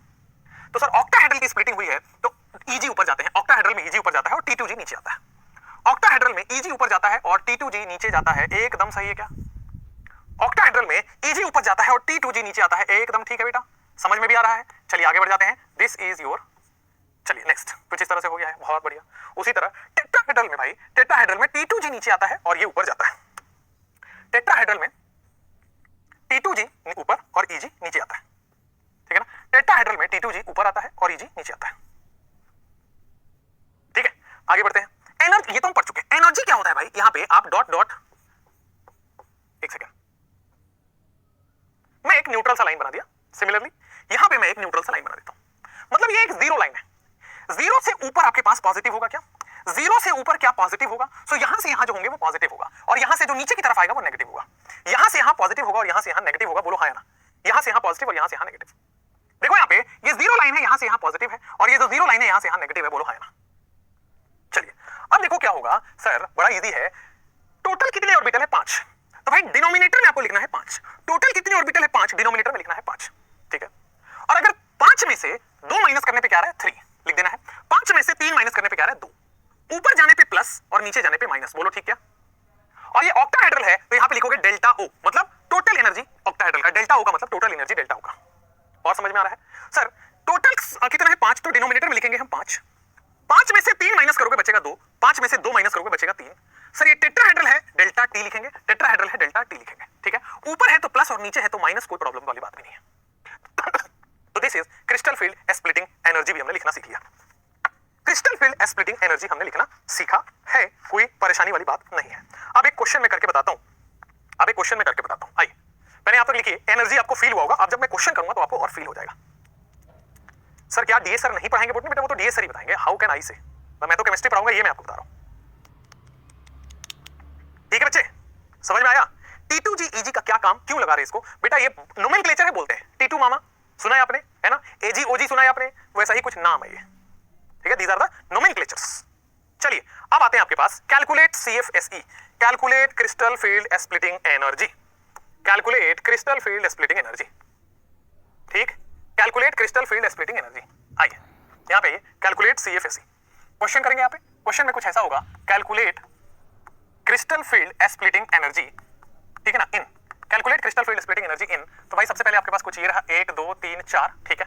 तो सर ऑक्टाहेड्रल की स्प्लिटिंग हुई है तो EG ऊपर जाते हैं, ऑक्टाहेड्रल में EG ऊपर जाता है और T2G नीचे आता है। ऑक्टाहेड्रल में EG ऊपर जाता है और T2G नीचे जाता है, एकदम सही है क्या? ऑक्टाहेड्रल में EG ऊपर जाता है और T2G नीचे आता है, एकदम ठीक है बेटा, समझ में भी आ रहा है। चलिए आगे बढ़ जाते हैं। दिस इज योर, चलिए नेक्स्ट कुछ इस तरह से हो गया है, बहुत बढ़िया। उसी तरह टेट्राहेड्रल में भाई, टेट्राहेड्रल में T2G नीचे आता है और ये ऊपर जाता है। टेट्राहेड्रल में T2G ऊपर और EG नीचे आता है, ठीक है ना? टेट्राहेड्रल में T2G ऊपर आता है और EG नीचे आता है, ठीक है? आगे बढ़ते हैं। एनर्जी ये तो हम पढ़ चुके हैं। एनर्जी क्या होता है भाई, यहां पे आप डॉट डॉट, एक सेकंड, मैं एक न्यूट्रल सा लाइन बना दिया। सिमिलरली यहां पे मैं एक न्यूट्रल सा लाइन बना देता हूं, मतलब ये एक जीरो लाइन है। जीरो से ऊपर आपके पास पॉजिटिव होगा क्या, जीरो से ऊपर क्या पॉजिटिव होगा, सो यहां से यहां जो होंगे वो पॉजिटिव होगा और यहां से जो नीचे की तरफ आएगा वो नेगेटिव होगा। यहां से यहां पॉजिटिव होगा और यहां से यहां नेगेटिव होगा, बोलो हाँ या ना? यहां से यहां पॉजिटिव और यहां से यहां नेगेटिव। देखो यहां पे ये जीरो लाइन है, यहां से यहां पॉजिटिव है और ये जो जीरो लाइन है यहां से यहां नेगेटिव है, बोलो हाँ या ना? चलिए अब देखो क्या होगा सर, बड़ा इजी है। टोटल कितने ऑर्बिटल है? 5। तो भाई डिनोमिनेटर में आपको लिखना है 5। टोटल कितने ऑर्बिटल है? 5। डिनोमिनेटर में लिखना है 5, ठीक है? और अगर 5 में से 2 माइनस करने पे क्या आ रहा है? 3 लिख देना है। 5 में से 3 माइनस करने पे क्या आ रहा है? 2। ऊपर जाने पे प्लस और नीचे जाने पे माइनस, बोलो ठीक क्या? और ये ऑक्टाहेड्रल है तो यहां पे लिखोगे डेल्टा O, मतलब टोटल एनर्जी ऑक्टाहेड्रल का। डेल्टा O का मतलब टोटल एनर्जी डेल्टा O का। और समझ में आ रहा है सर? टोटल कितना है? 5। तो डिनोमिनेटर में लिखेंगे हम 5। 5 में से 3 माइनस करोगे बचेगा 2। 5 में से 2 माइनस करोगे बचेगा 3। सर ये टेट्राहेड्रल है, डेल्टा T लिखेंगे। टेट्राहेड्रल है, डेल्टा T लिखेंगे, ठीक है? ऊपर है तो प्लस और नीचे है तो माइनस, कोई प्रॉब्लम वाली बात भी नहीं है। तो this is crystal field splitting energy भी हमने लिखना सीख लिया। क्रिस्टल फील्ड स्प्लिटिंग एनर्जी हमने लिखना सीखा है, कोई परेशानी वाली बात नहीं है। अब एक क्वेश्चन में करके बताता हूं, आइए मैंने यहां तक लिखिए, एनर्जी आपको फील हुआ होगा। अब जब मैं क्वेश्चन करूंगा तो आपको और फील हो जाएगा। सर क्या डीएस सर नहीं पढ़ाएंगे बोटनी? बेटा वो तो डीएस सर ही बताएंगे, हाउ कैन आई से। मैं तो केमिस्ट्री पढ़ाऊंगा, ये मैं आपको बता रहा हूं, ठीक है बच्चे? समझ में आया? T2G EG का क्या काम, क्यों लगा रहे इसको? बेटा ये नोमेनक्लेचर है, बोलते हैं T2 मामा, सुना है आपने, है ना? AG OG सुना है आपने, वैसा ही कुछ नाम है ये, ठीक है? These are the nomenclatures. चलिए अब आते हैं आपके पास calculate CFSE, calculate crystal field splitting energy. Calculate crystal field splitting energy, ठीक? Calculate crystal field splitting energy. आइए यहां पे कैलकुलेट CFSE क्वेश्चन करेंगे। यहां पे क्वेश्चन में कुछ ऐसा होगा, calculate crystal field splitting energy, ठीक है ना? In calculate crystal field splitting energy in. तो भाई सबसे पहले आपके पास कुछ ये रहा, 1 2 3 4, ठीक है?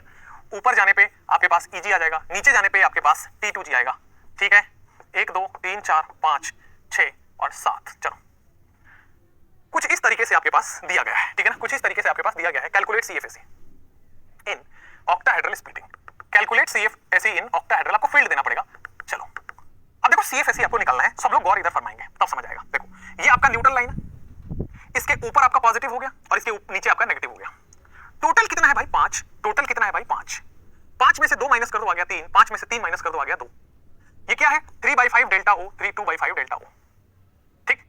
ऊपर जाने पे आपके पास EG आ जाएगा, नीचे जाने पे आपके पास T2G आएगा, ठीक है? 1 2 3 4 5 6 और 7। चलो कुछ इस तरीके से आपके पास दिया गया है, ठीक है ना? कुछ इस तरीके से आपके पास दिया गया है, calculate CFSE in octahedral splitting. Calculate CFSE in octahedral, आपको फील्ड देना पड़ेगा। चलो अब देखो CFSE आपको निकालना है, सब लोग गौर इधर फरमाएंगे तब समझ आएगा। देखो ये आपका न्यूट्रल लाइन है, इसके ऊपर आपका पॉजिटिव हो गया और इसके नीचे आपका नेगेटिव हो गया। टोटल कितना है भाई? 5। टोटल कितना है भाई? 5। 5 में से 2 माइनस कर दो आ गया 3। 5 में से 3 माइनस कर दो आ गया 2। ये क्या है? 3/5 डेल्टा O, 2/5 डेल्टा O, ठीक?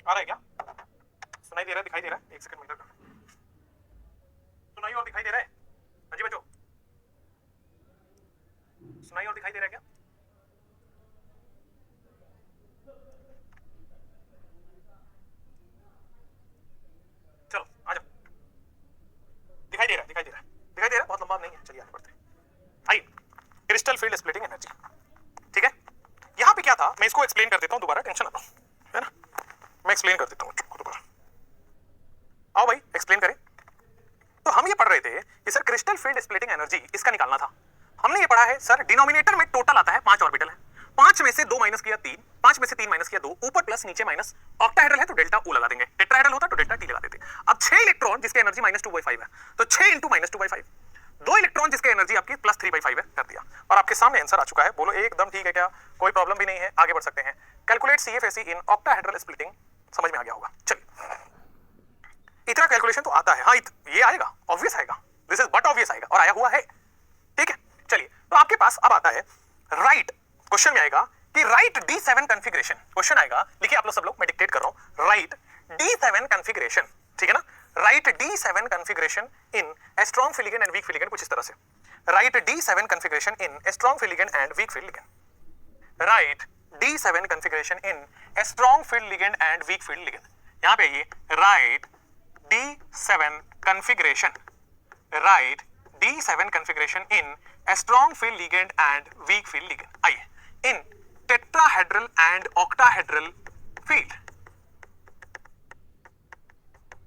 आ रहा है क्या? सुनाई दे रहा है, दिखाई दे रहा है? एक सेकंड मिनट, सुनाई और दिखाई दे रहा है? हाँ जी बच्चों, सुनाई और दिखाई दे रहा है क्या? चलो आ जाओ, दिखाई दे रहा है, दिखाई दे रहा है, दिखाई दे रहा है, बहुत लंबा नहीं है, चलिए आगे बढ़ते हैं। आइए, क्रिस्टल फील्ड स्प्लिटिंग एनर्जी, ठीक है। यहां पे क्या था, मैं इसको एक्सप्लेन कर देता हूं दोबारा, टेंशन ना लो, है ना, मैं एक्सप्लेन कर देता हूं दोबारा। आओ भाई एक्सप्लेन करें। तो हम ये पढ़ रहे थे कि sir crystal field splitting energy इसका निकालना था। हमने ये पढ़ा है सर डिनोमिनेटर में टोटल आता है 5 ऑर्बिटल है, 5 में से 2 माइनस किया 3, 5 में से 3 माइनस किया 2, ऊपर प्लस नीचे माइनस। ऑक्टाहेड्रल है तो डेल्टा ओ लगा देंगे, टेट्राहेड्रल होता तो डेल्टा टी लगा देते। अब 6 इलेक्ट्रॉन जिसकी एनर्जी -2/5 है, तो 6 इंटू -2/5, 2 इलेक्ट्रॉन जिसकी एनर्जी आपकी +3/5 है, कर दिया और आपके सामने आंसर आ चुका है। बोलो एकदम ठीक है क्या? कोई प्रॉब्लम भी नहीं है, आगे बढ़ सकते हैं। Calculate CFSE in octahedral splitting, समझ में आ गया होगा। चलिए, इतना कैलकुलेशन तो आता है, हाँ ये आएगा, ऑब्वियस आएगा, दिस इज बट ऑब्वियस आएगा और आया हुआ है, ठीक है। चलिए, तो आपके पास अब आता है राइट, क्वेश्चन में आएगा कि राइट D7 कॉन्फ़िगरेशन, क्वेश्चन आएगा, लिखिए आप लोग सब लोग, मैं डिक्टेट कर रहा हूं, राइट D7 कॉन्फ़िगरेशन, ठीक है ना, right D7 configuration in a strong field ligand and weak field ligand, कुछ इस तरह से, right D7 configuration in a strong field ligand and weak field ligand, right D7 configuration in a strong field ligand and weak field ligand. यहां पे ये right D7 configuration, right D7 configuration in a strong field ligand and weak field ligand। आइए, in tetrahedral and octahedral field।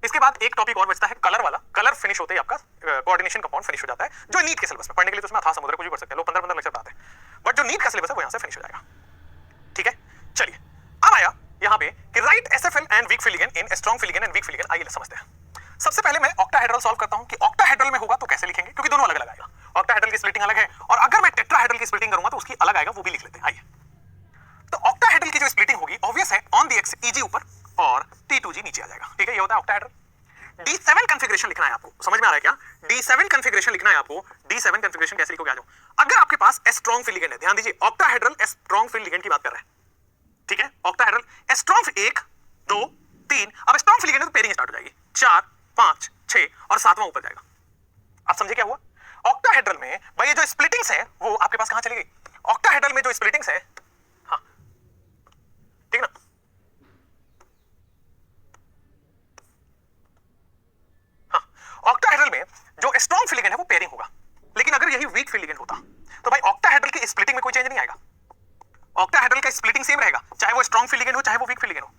इसके बाद एक topic और बचता है कलर वाला, कलर फिनिश होते ही आपका कोऑर्डिनेशन कंपाउंड फिनिश हो जाता है, जो नीट के सिलेबस में पढ़ने के लिए तो उसमें अथाह समुद्र कुछ भी पढ़ सकते हैं लोग, 15-15 लेक्चर पढ़ाते हैं, बट जो नीट का सिलेबस है वो यहां से फिनिश हो जाएगा, ठीक है। चलिए, अब आया यहां पे कि right SFL and weak field ligand in strong field ligand and weak field ligand. आइए समझते हैं। सबसे पहले मैं ऑक्टाहेड्रल सॉल्व करता हूं कि ऑक्टाहेड्रल में होगा तो कैसे लिखेंगे, क्योंकि दोनों अलग अलग आएगा, ऑक्टाहेड्रल की स्प्लिटिंग अलग है और अगर मैं टेट्राहेड्रल की स्प्लिटिंग करूंगा तो उसकी अलग आएगा, वो भी लिख लेते हैं। आइए, तो ऑक्टाहेड्रल की जो स्प्लिटिंग होगी ऑब्वियस है, ऑन द एक्स EG ऊपर और T2G नीचे आ जाएगा, ठीक है, ये होता है ऑक्टाहेड्रल। D7 कॉन्फ़िगरेशन लिखना है आपको, समझ में आ रहा है क्या? D7 कॉन्फ़िगरेशन लिखना है आपको। D7 कॉन्फ़िगरेशन कैसे लिखोगे, आ जाओ। अगर आपके पास स्ट्रॉन्ग फील्ड लिगेंड है, ध्यान दीजिए, ऑक्टाहेड्रल स्ट्रॉन्ग फील्ड लिगेंड की बात कर रहे हैं, ठीक है, ऑक्टाहेड्रल स्ट्रॉन्ग 1 2 3, अब स्ट्रॉन्ग फील्ड लिगेंड तो पेयरिंग स्टार्ट हो जाएगी, 4 5 6 और 7वां ऊपर जाएगा। आप समझे क्या हुआ? ऑक्टाहेड्रल में भाई ये जो स्प्लिटिंग्स है वो आपके पास कहां चली गई? ऑक्टाहेड्रल में जो स्प्लिटिंग्स है, हाँ ठीक ना, हाँ, ऑक्टाहेड्रल में जो स्ट्रॉन्ग फील्ड लिगेंड है वो पेयरिंग होगा, लेकिन अगर यही वीक फील्ड लिगेंड होता तो भाई ऑक्टाहेड्रल की स्प्लिटिंग में कोई चेंज नहीं आएगा, ऑक्टाहेड्रल का स्प्लिटिंग सेम रहेगा, चाहे वो स्ट्रॉन्ग फील्ड लिगेंड हो चाहे वो वीक फील्ड लिगेंड हो,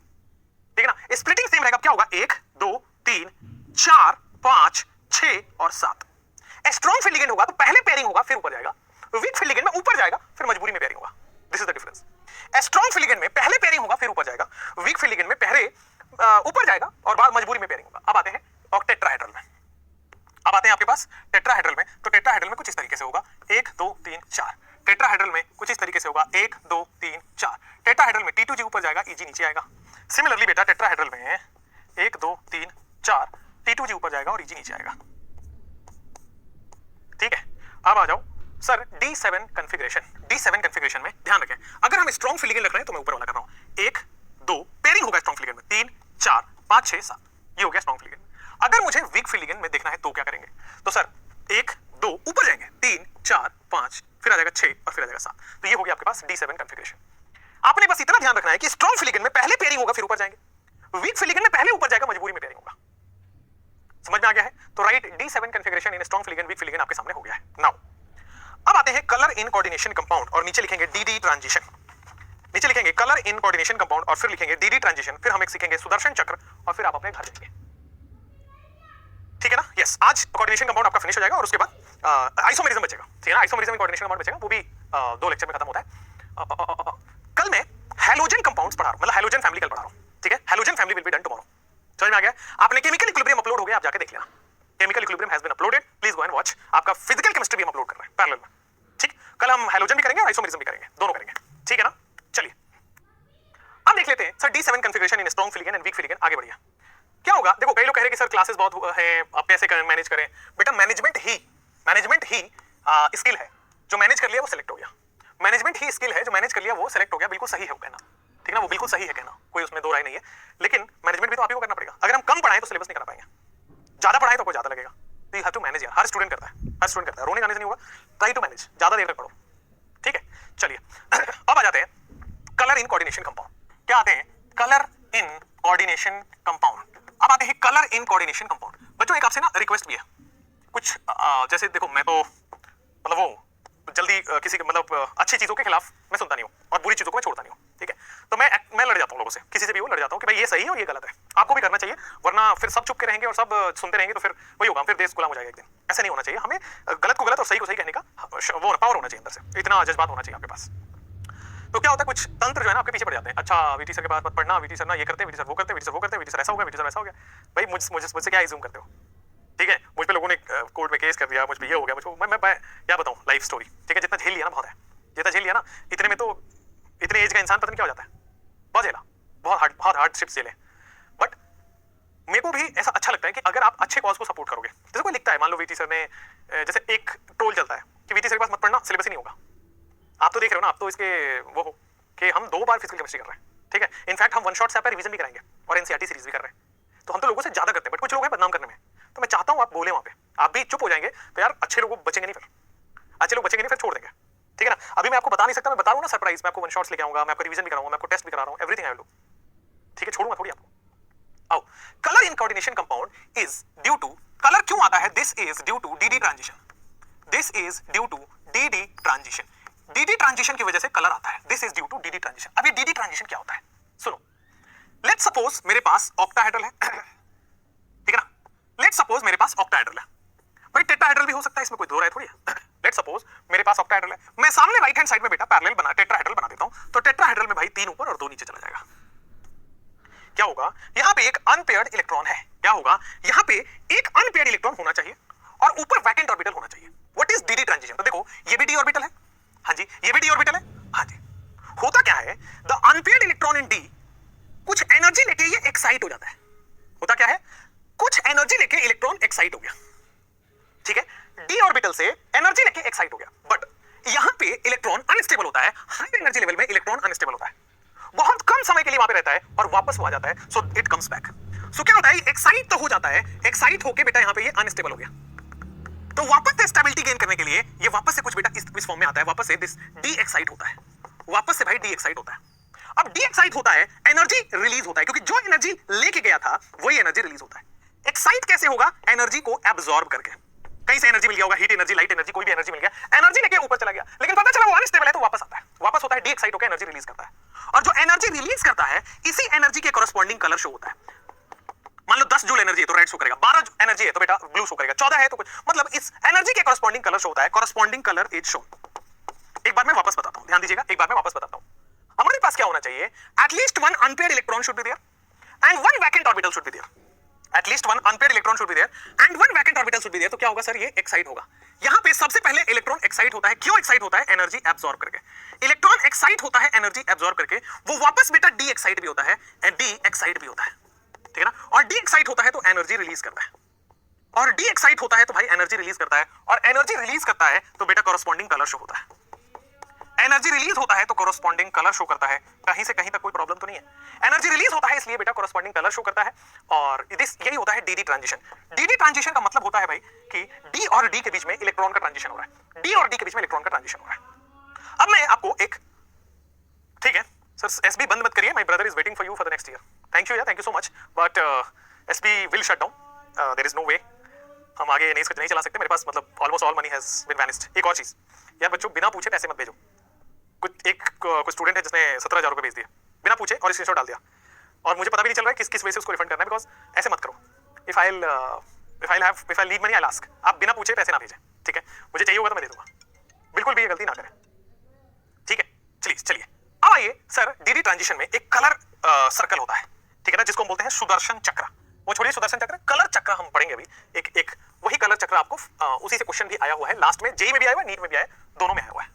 ठीक है ना, स्प्लिटिंग सेम रहेगा। क्या होगा? 1 2 3 4 5 6 और 7। स्ट्रॉन्ग फील्ड लिगेंड होगा तो पहले पेयरिंग होगा फिर ऊपर जाएगा, वीक फील्ड लिगेंड में ऊपर जाएगा फिर मजबूरी में पेयरिंग होगा, this is the difference. Strong field ligand में पहले पेयरिंग होगा फिर ऊपर जाएगा, वीक फील्ड लिगेंड में पहले ऊपर जाएगा और बाद मजबूरी में पेयरिंग होगा। अब आते हैं टेट्राहेड्रल में, अब आते हैं आपके पास टेट्राहेड्रल में, तो टेट्राहेड्रल में कुछ इस तरीके से होगा 1 2 3 4, टेट्राहेड्रल में कुछ इस तरीके से होगा 1 2 3 4, टेट्राहेड्रल में T2G ऊपर जाएगा, EG नीचे आएगा। सिमिलरली बेटा टेट्राहेड्रल में 1 2 3 4, T2G ऊपर जाएगा और EG नीचे आएगा, ठीक है। अब आ जाओ sir D7 configuration, D7 configuration में ध्यान रखें, अगर हम स्ट्रॉन्ग फील्ड लिगेंड रख रहे हैं तो मैं ऊपर वाला कर रहा हूं, 1 2 पेयरिंग होगा स्ट्रॉन्ग फील्ड लिगेंड में, 3 4 5 6 7, ये हो गया स्ट्रॉन्ग फील्ड लिगेंड। अगर मुझे वीक फील्ड लिगेंड में देखना है तो क्या करेंगे? तो सर 1 2 ऊपर जाएंगे, 3 4 5 फिर आ जाएगा 6 और फिर आ जाएगा 7, तो ये हो गया आपके पास D7 कॉन्फ़िगरेशन। आपने बस इतना ध्यान रखना है कि स्ट्रॉन्ग फील्ड लिगेंड में पहले पेयरिंग होगा फिर ऊपर जाएंगे, वीक फील्ड लिगेंड में पहले ऊपर जाएगा मजबूरी में पेयरिंग होगा, समझ में आ गया है? तो राइट D7 कॉन्फ़िगरेशन इन strong field ligand weak field ligand आपके सामने हो गया है। नाउ अब आते हैं कलर इन कोऑर्डिनेशन कंपाउंड और नीचे लिखेंगे DD ट्रांजिशन, नीचे लिखेंगे कलर इन कोऑर्डिनेशन कंपाउंड और फिर लिखेंगे DD ट्रांजिशन, फिर हम एक सीखेंगे सुदर्शन चक्र और फिर आप अपने घर जाएंगे, ठीक है ना। यस, आज कोऑर्डिनेशन कंपाउंड आपका फिनिश हो जाएगा और उसके बाद आइसोमेरिज्म बचेगा, ठीक है ना, आइसोमेरिज्म कोऑर्डिनेशन कंपाउंड बचेगा, वो भी 2 लेक्चर में खत्म होता है। कल मैं हैलोजन कंपाउंड्स पढ़ा रहा हूं, मतलब हैलोजन फैमिली कल पढ़ा रहा हूं, ठीक है, halogen family will be done tomorrow, समझ में आ गया? आपने केमिकल इक्विलिब्रियम अपलोड हो गया, आप जाके देख लेना, chemical equilibrium has been uploaded, please go and watch. आपका फिजिकल केमिस्ट्री भी हम अपलोड कर रहे हैं पैरेलल में, ठीक। कल हम हैलोजन भी करेंगे और आइसोमेरिज्म भी करेंगे, दोनों करेंगे, ठीक है ना। चलिए अब देख लेते हैं sir D7 configuration in strong field ligand and weak field ligand, आगे बढ़िए। क्या होगा? देखो कई लोग कह रहे हैं कि सर क्लासेस बहुत हैं, आप कैसे मैनेज करें? बेटा मैनेजमेंट ही स्किल है, जो मैनेज कर लिया वो सिलेक्ट हो गया, मैनेजमेंट ही स्किल है, जो मैनेज कर लिया वो सिलेक्ट हो गया, बिल्कुल सही है वो कहना, ठीक है ना, वो बिल्कुल सही है कहना, कोई उसमें दो राय नहीं है, लेकिन मैनेजमेंट भी तो आप ही को करना पड़ेगा। अगर हम कम पढ़ाएं तो सिलेबस नहीं करा पाएंगे, ज्यादा पढ़ाएं तो आपको ज्यादा लगेगा। तो यू हैव टू मैनेज यार, हर स्टूडेंट करता है, हर स्टूडेंट करता है, रोने गाने से नहीं होगा, ट्राई टू मैनेज, ज्यादा देर तक पढ़ो, ठीक है। चलिए अब आ जाते हैं कलर इन कोऑर्डिनेशन कंपाउंड। क्या आते हैं? Colour in coordination compound. अब आते हैं कलर इन कोऑर्डिनेशन कंपाउंड। बच्चों एक आपसे ना रिक्वेस्ट भी है, कुछ जैसे देखो मैं तो मतलब वो जल्दी किसी के मतलब अच्छी चीजों के खिलाफ मैं सुनता नहीं हूँ और बुरी चीजों को मैं छोड़ता नहीं हूँ, ठीक है। तो मैं लड़ जाता हूँ लोगों से, किसी से भी वो लड़ जाता हूँ कि भाई ये सही है और ये गलत है। आपको भी करना चाहिए, वरना फिर सब चुप के रहेंगे और सब सुनते रहेंगे तो फिर वही होगा, फिर देश गुलाम हो जाएगा एक दिन। ऐसा नहीं होना चाहिए, हमें गलत को गलत और सही को सही कहने का वो पावर होना चाहिए अंदर से, इतना जज्बात होना चाहिए आपके पास। तो क्या होता है, कुछ तंत्र जो है ना आपके पीछे पड़ जाते हैं। अच्छा वीटी सर के पास मत पढ़ना, वीटी सर ना ये करते, वीटी सर वो करते, वीटी सर वो करते, वीटी सर ऐसा हो गया, वीटी सर वैसा हो गया। भाई मुझसे क्या एज्यूम करते हो, ठीक है। मुझ पे लोगों ने कोर्ट में केस कर दिया, मुझ पे ये हो गया, मुझको मैं क्या बताऊं लाइफ स्टोरी, ठीक है। जितना झेल लिया ना बहुत है, जितना झेल लिया ना, इतने में तो इतने एज का इंसान पता नहीं क्या हो जाता है, बहुत झेला, बहुत हार्डशिप्स झेले। बट मेरे को भी ऐसा अच्छा लगता है कि अगर आप अच्छे कॉज को सपोर्ट करोगे, जैसे कोई लिखता है, मान लो वीटी सर ने, जैसे एक ट्रोल चलता है कि वीटी सर के पास मत पढ़ना, सिलेबस ही नहीं होगा। आप तो देख रहे हो ना, आप तो इसके वो हो कि हम 2 बार फिजिकल केमिस्ट्री कर रहे हैं, ठीक है। इनफैक्ट हम वन शॉट से आप रिवीजन भी कराएंगे और एनसीईआरटी सीरीज भी कर रहे हैं। तो हम तो लोगों से ज्यादा करते हैं, बट कुछ लोग हैं बदनाम करने में। तो मैं चाहता हूं आप बोले वहां पे, आप भी चुप हो जाएंगे तो यार अच्छे लोग बचेंगे नहीं, फिर अच्छे लोग बचेंगे नहीं, फिर छोड़ देंगे, ठीक है ना। अभी मैं आपको बता नहीं सकता, मैं बता रहा हूं ना सरप्राइज, मैं आपको वन शॉट्स लेके आऊंगा, मैं आपको रिवीजन भी कराऊंगा, मैं आपको टेस्ट भी करा रहा हूं, एवरीथिंग आई विल डू, ठीक है। छोड़ूंगा थोड़ी आपको। आओ, colour in coordination compound is due to, colour क्यों आता है, this is due to d d transition, this is due to d d transition. D d transition की वजह से कलर आता है, this is due to d d transition. अब ये डीडी ट्रांजिशन क्या होता है, सुनो। लेट्स सपोज मेरे पास ऑक्टाहेड्रल है, ठीक है ना। लेट्स सपोज मेरे पास ऑक्टाहेड्रल है, भाई टेट्राहेड्रल भी हो सकता है, इसमें कोई दो राय थोड़ी है। लेट्स सपोज मेरे पास ऑक्टाहेड्रल है, मैं सामने राइट हैंड साइड में बेटा पैरेलल बना टेट्राहेड्रल बना देता हूं, तो टेट्राहेड्रल में भाई 3 ऊपर और 2 नीचे चला जाएगा। क्या होगा, यहां पे एक अनपेयर्ड इलेक्ट्रॉन है, क्या होगा, यहां पे एक अनपेयर्ड इलेक्ट्रॉन होना चाहिए और ऊपर वैकेंट ऑर्बिटल होना चाहिए। What is DD transition? तो देखो ये भी डी ऑर्बिटल है, हाँ जी, ये भी डी ऑर्बिटल है, हाँ जी। होता क्या है, the unpaired electron in D कुछ एनर्जी लेके ये एक्साइट हो जाता है। होता क्या है, कुछ एनर्जी लेके इलेक्ट्रॉन एक्साइट हो गया, ठीक है। डी ऑर्बिटल से एनर्जी लेके एक्साइट हो गया, बट यहां पे इलेक्ट्रॉन अनस्टेबल होता है, हाई एनर्जी लेवल में इलेक्ट्रॉन अनस्टेबल होता है, बहुत कम समय के लिए वहां पे रहता है और वापस वो आ जाता है, सो इट कम्स बैक। सो क्या होता है, एक्साइट तो हो जाता है, एक्साइट होके बेटा यहां पे ये अनस्टेबल हो गया, तो वापस से स्टेबिलिटी गेन करने के लिए ये वापस से कुछ बेटा इस फॉर्म में आता है, वापस से दिस डी एक्साइट होता है, वापस से भाई डी एक्साइट होता है। अब डी एक्साइट होता है, एनर्जी रिलीज होता है, क्योंकि जो एनर्जी लेके गया था वही एनर्जी रिलीज होता है। एक्साइट कैसे होगा, एनर्जी को एब्जॉर्ब करके, कहीं से एनर्जी मिल गया होगा, हीट एनर्जी, लाइट एनर्जी, कोई भी एनर्जी मिल गया, एनर्जी लेके ऊपर चला गया, लेकिन पता चला वो अनस्टेबल है तो वापस आता है, वापस होता है, डी एक्साइट होकर एनर्जी रिलीज करता है, और जो एनर्जी रिलीज करता है इसी एनर्जी के कॉरस्पॉन्डिंग कलर शो होता है। मान लो 10 जूल एनर्जी है तो रेड शो करेगा, 12 एनर्जी है तो बेटा ब्लू शो करेगा, 14 है तो कुछ, मतलब इस एनर्जी के कॉरस्पॉन्डिंग कलर शो होता है, कॉरस्पॉन्डिंग कलर इज शोन। एक बार मैं वापस बताता हूं, ध्यान दीजिएगा, एक बार मैं वापस बताता हूं। हमारे पास क्या होना चाहिए, at least 1 unpaired electron should be there and 1 vacant orbital should be there, at least 1 unpaired electron should be there and 1 vacant orbital should be there. तो क्या होगा सर, ये एक्साइट होगा। यहां पे सबसे पहले इलेक्ट्रॉन एक्साइट होता है, क्यों एक्साइट होता है, एनर्जी एब्सॉर्ब करके। इलेक्ट्रॉन एक्साइट होता है एनर्जी एब्सॉर्ब करके, वो वापस बेटा डी एक्साइट भी होता है, डी एक्साइट भी होता है, ठीक है ना। और डी एक्साइट होता है तो एनर्जी रिलीज करता है, और डी एक्साइट होता है तो भाई एनर्जी रिलीज करता है, और एनर्जी रिलीज करता है तो बेटा कॉरस्पॉन्डिंग कलर शो होता है। एनर्जी रिलीज होता है तो कॉरस्पॉन्डिंग कलर शो करता है, कहीं से कहीं तक कोई प्रॉब्लम तो नहीं है। एनर्जी रिलीज होता है इसलिए बेटा कॉरस्पॉन्डिंग कलर शो करता है, और यही होता है डीडी ट्रांजिशन। डीडी ट्रांजिशन का मतलब होता है भाई कि डी और डी के बीच में इलेक्ट्रॉन का ट्रांजिशन हो रहा है, डी और डी के बीच में इलेक्ट्रॉन का ट्रांजिशन हो रहा है। अब मैं आपको एक, ठीक है सर, एसबी बंद मत करिए, my brother is waiting for you for the next year, thank you यार, thank you so much, but SB will shut down, there is no way, हम आगे नहीं चला सकते, मेरे पास मतलब almost all money has been vanished. एक और चीज यार, बच्चों बिना पूछे पैसे मत भेजो। कुछ स्टूडेंट है जिसने 17,000 रुपए भेज दिए बिना पूछे और स्क्रीनशॉट डाल दिया, और मुझे पता भी नहीं चल रहा है किस वजह से उसको रिफंड करना है, बिकॉज ऐसे मत करो। If I need money I will ask, आप बिना पूछे पैसे ना भेजें, ठीक है, मुझे चाहिए होगा तो मैं दे दूंगा, बिल्कुल भी ये गलती ना करें, ठीक है। चलिए अब आइए सर, डीडी ट्रांजिशन में एक कलर सर्कल होता है, ठीक है ना, जिसको हम बोलते हैं सुदर्शन चक्र। वो छोड़िए सुदर्शन चक्र, कलर चक्र हम पढ़ेंगे अभी, एक वही कलर चक्र आपको उसी से क्वेश्चन भी आया हुआ है, लास्ट में जेई में भी आया हुआ है, नीट में भी आया है, दोनों में आया हुआ है।